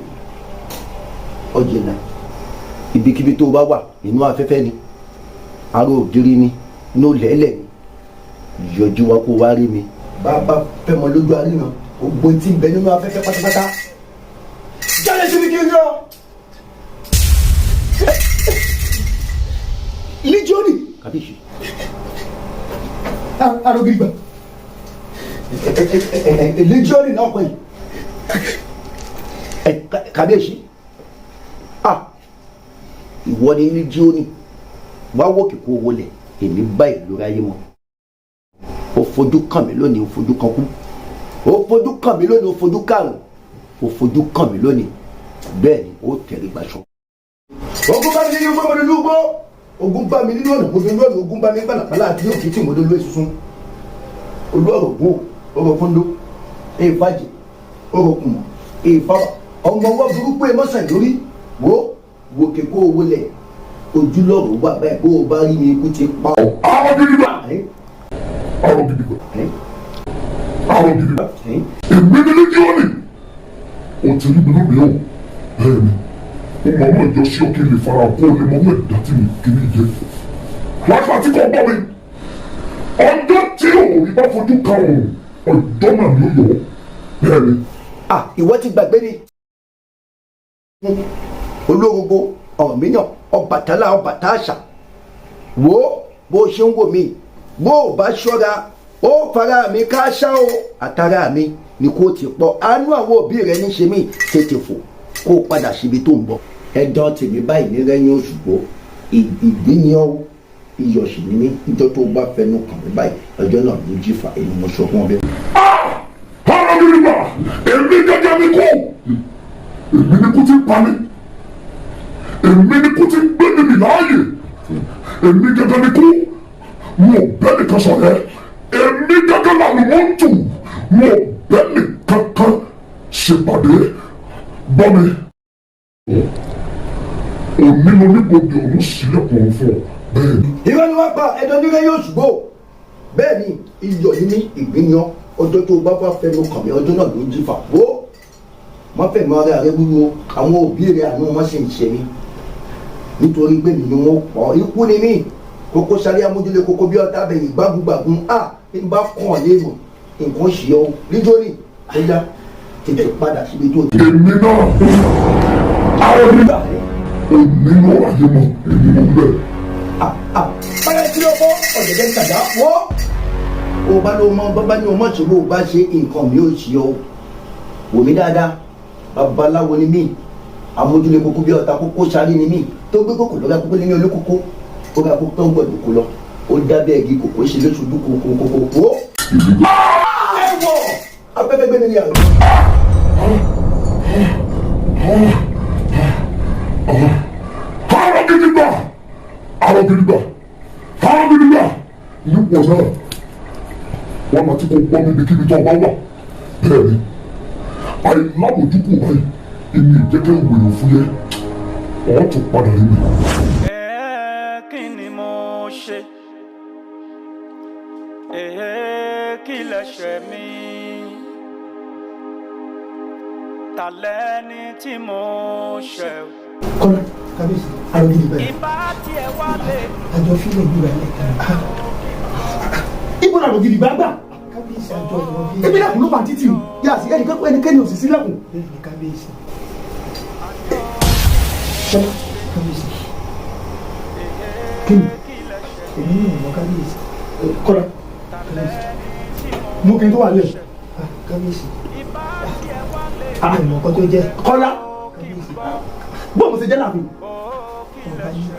ọjẹ náà ibikíbi tó bá wà inú afẹ́fẹ́ ni aró ògiri ni inú lẹ́lẹ̀ ni yọjú wa kó wá rí mi bàbá fẹ́ mọ lójú àríyàn gbogbo tí ń bẹ nínú afẹ́fẹ́ pátápátá jáde sí ni kí n yọ.
LEGIONI
kábíyèsí
arọgidigba
LEGIONI náà pẹ́ yìí kábíyèsí ìwọ ni LEGIONI wá wòkè kó wọlé èmi báyìí lórí ayé mọ́ ó fojú kàn mí lónìí ó fojú kan kú ó fojú kàn mí lónìí ó fojú kàrùn ó fojú kàn mí lónìí bẹ́ẹ̀ ni ó tẹ̀lé gbàṣọ. ogun bá mi nínú gbọ́ mọ́dé lúgbó ogun bá mi nínú ọ̀nà mo fi lọ́ọ̀nù ogun bá mi gbàlàpàlà àti yóò fi tí mo lólo èsùsùn olú ọ̀rọ̀ gbó ọ̀rọ̀ fúndó èèfàjì ọ̀rọ̀ kùmọ̀ èèfàwà ọmọ ọwọ́ burúkú ẹ̀ mọ́sàn lórí wo wòkè kó owó lẹ̀ ojúlọ́rọ̀ wà báyìí bó o bá rí mi ikú ti pa ọ́.
arọgidigba èmi ní Légiọ́nì ó ti rí mi lónìí o bẹ́ẹ̀ ni mo máa mọ̀ ìjọ sí ọkẹ́ lè fara kó lè mọ̀ mọ̀ ẹ̀dá tí mi kiri jẹ wájú àti kò gbọ́ mi ọjọ́ tí òòrùn bá fojú kan òòrùn ọjọ́ náà ni ó yọ bẹ́ẹ̀ ni.
ìwọ ti gbàgbé ni olórogbo Ọ̀rúnmìyàn Ọbàtálá Ọbàtáàṣà wo bó ṣe ń wò mí bó o bá ṣọ́ra ó fara mi ká ṣá o àtàrà mi ni kò ti pọ̀ àánú àwọn òbí rẹ ní ṣe mí tètè fò kó o padà síbi tó ń bọ̀ ẹ̀dán tèmi báyìí ní rẹ́yìn Òṣùgbó ìgbìyàn iyọ̀ sì ní mí níjọ́ tó bá fẹnu kàn mí báyìí ọjọ́ náà ló jí fa èmi mo sọ fún ọ bẹ́ẹ̀.
ọ̀rọ̀ mi nígbà èmi gẹ́gẹ́ mi kú èmi ní kú ti pa mí èmi ní kú ti gbé mi láàyè èmi gẹ́gẹ́ mi kú mo bẹ́ẹ̀ nìkan sọ̀rọ̀ èmi gẹ́gẹ́ làwọn mọ̀ ń tù mo bẹ́ẹ̀ nìkan kan ṣèpàdé bọ́ mi òní mo ní gbòdì ọ̀hún sílẹ̀kùn fún ọ bẹ́ẹ̀ ni.
ìwọ ni wọ́n pa ẹ̀dọ́ ní rẹ́yìn Òṣùgbó bẹ́ẹ̀ ni iyọ̀ yìí ní ìgbìyàn ọjọ́ tó bá bá fẹnu kàn mí ọjọ́ náà ló jí fà wó wọ́n fẹ̀mí ọ̀rẹ́ rẹ wúwo àwọn òbí rẹ àánú wọn sì ń ṣe mí nítorí pé mi ni wọ́n pọ̀ ikú ni mí kókó sáré amójúlé kókó bí ọ̀tá bẹ̀yìn gbágungbàgun ń bá kàn léèmọ̀ nǹkan ṣe ọ́ Líjónì ó yá tètè padà síbi tó ti.
èmi náà àwọn nígbà òní ló wáyé mọ èmi ló bẹ.
báyọ̀ tí ó kọ́ ọ̀dẹ̀dẹ̀ ń tàdá wọ́ o bá ló mọ bábá ní o mọ̀ tí o bá ṣe nǹkan mi ò ṣe ọ́ wò mí dáadáa babaláwo ni mí amójúlé kókó bí ọ̀tá kókó sáré ni mí tó gbé kókó lọ́gà kókó ní olókókó ó ga kókó tó ń gbọ̀dọ̀ kó lọ ó dábẹ́ ẹ̀gí kókó ṣe lóṣù dúkú kókó wó. ẹ wọ afẹ́fẹ́ gbé mi ní àná.
Fáwọn gidigba àwọn gidigba fáwọn gidigba nípò náà wọn máa ti kó gbọ́ níbi kíbi tó bá wà bẹ́ẹ̀ ni àìlábòjúkù báyìí èmi ìjẹ́kẹ́ ìwòyàn fún yẹ ọ̀ tún padà rí mi.
kí ni mo ṣe kí lẹ̀ṣẹ̀ mi ta lẹ́ni tí mo ṣẹ̀.
kọ́lá kábíyèsí àrùn gidi bẹ́ẹ̀.
ìbá tiẹ̀ wá lè.
àjọ fílẹ̀ ìgbìmọ̀ ẹ̀ lẹ́ka. ibo làrùn gidi bá gbà. kábíyèsí àjọ ìwọ̀n bíi. ebi lẹ́kùn ló bá títì o yà sí ẹnikẹ́ni òsì sí lẹ́kùn. bẹ́ẹ̀ ni kábíyèsí. kọ́lá kábíyèsí. kí ni èmi ní ìmọ̀ kábíyèsí. kọ́lá kábíyèsí. mú kí n tó wà lẹ̀. kábíyèsí. àmọ̀ nǹkan tó jẹ́. kọ́lá kábíyèsí. bọ́ọ̀ mo ṣe jẹ́ láàfin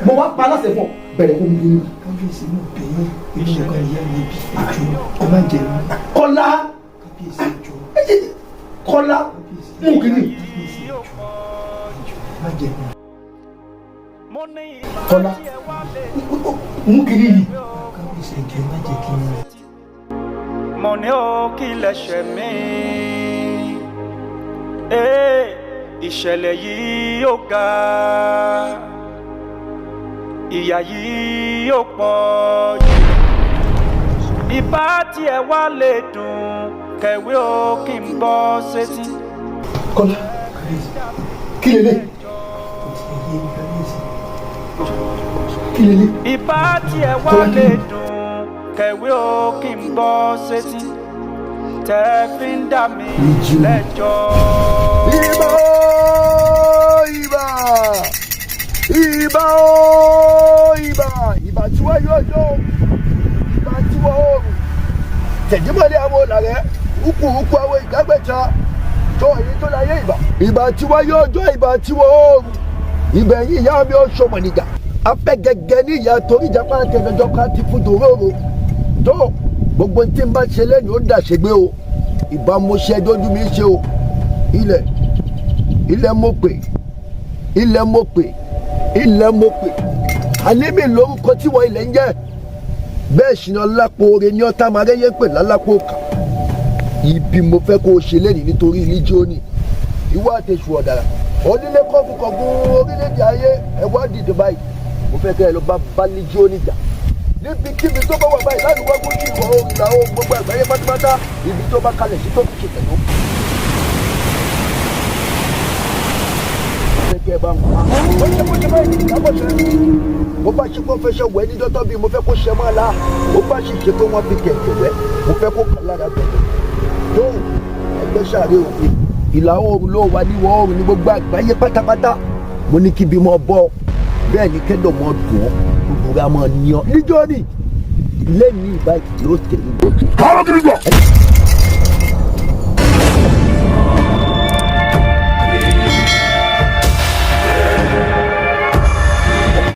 mo wá pa aláṣẹ fún ọ bẹ̀rẹ̀ kó mi bí mi. kábíyèsí náà bẹ̀yẹ inú ọ̀gá ìyá mi bí ẹjọ́ ẹ má jẹ mí. kọ́lá kábíyèsí ẹjọ́ kọ́lá mú kiri. kábíyèsí ẹjọ́ má jẹ mí. kọ́lá mú kiri yìí. kábíyèsí ẹjọ́ má jẹ kí n rẹ.
mo ní ó kí lẹ̀ṣẹ̀ mi ìṣẹ̀lẹ̀ yìí yóò ga ìyà yìí yóò pọ̀ jù ìbá tiẹ̀ wá lè dùn kẹ̀wé ó kí n bọ́ sétí.
kọ́lá kí lélẹ̀ kí lélẹ̀.
ìbá tiẹ̀ wá lè dùn kẹ̀wé ó kí n bọ́ sétí tẹ́ fi ń dà mí lẹ́jọ́.
ìbà ìbà tí wọ́n yóò yọ ìbà tí wọ́n oòrùn tẹ̀jímọ́lẹ̀ àwọn olàrẹ́ ukù àwọn ìgbàgbẹ́ta tó èyí tó láyé ìbà tí wọ́n yóò jọ ìbà tí wọ́n oòrùn ìbẹ̀yìn ìyá mi ó ṣọmọ nìjà afẹ́ gẹ́gẹ́ ní ìyá torí ìjàpá tẹ̀gẹ́jọ́ ká ti fún dòróró tó gbogbo tí n bá ṣe lẹ́nu ó dàṣègbè o ìbá mo ṣe ẹjọ́jú mi ṣe o ilẹ̀ mo pè àlémi lórúkọ tí wọ́n ilẹ̀ ń jẹ́ bẹ́ẹ̀ ṣìnà lápò oore ní ọ̀tá máa rẹ́yẹ́ pè lálápò kà ibi mo fẹ́ kó o ṣe lẹ́nìí nítorí Líjónì ìwà àtẹ̀sù ọ̀dàrà onílé kọ́fùkọ̀gùn orílẹ̀-èdè ayé ẹ̀wá dìde báyìí mo fẹ́ kẹ́ ẹ lọ bá Líjónì jà níbikíbi tó bá wà báyìí láti wá gúúsù ìwọ̀ oòrùn ìlà oòrùn gbogbo àgbáyé pátápátá ibi tó bá kalẹ̀ sí tó fi ṣe tẹ̀lé bá wọn. ó ṣe bó ṣe báyìí ní ìyàbọ̀ ṣe mo bá ṣe pé wọ́n fẹ́ ṣe wẹ̀ níjọ́ tó bí mo fẹ́ kó ṣe mọ́ la mo bá ṣe ṣe pé wọ́n fi kẹ̀kẹ́ wẹ̀ mo fẹ́ kó kàn lára bẹ̀rẹ̀ tó ẹgbẹ́ sáré òfin ìlà oòrùn ló wà níwọ̀ oòrùn ní gbogbo àgbáyé pátápátá mo ní kí bí mo bọ́ bẹ́ẹ̀ ni kẹ́dọ̀ mọ́ dùn ọ́ gbogbo ra mọ́ ní ọ níjọ́ ni lẹ́yìn ìbáyìí ló tẹ̀lé.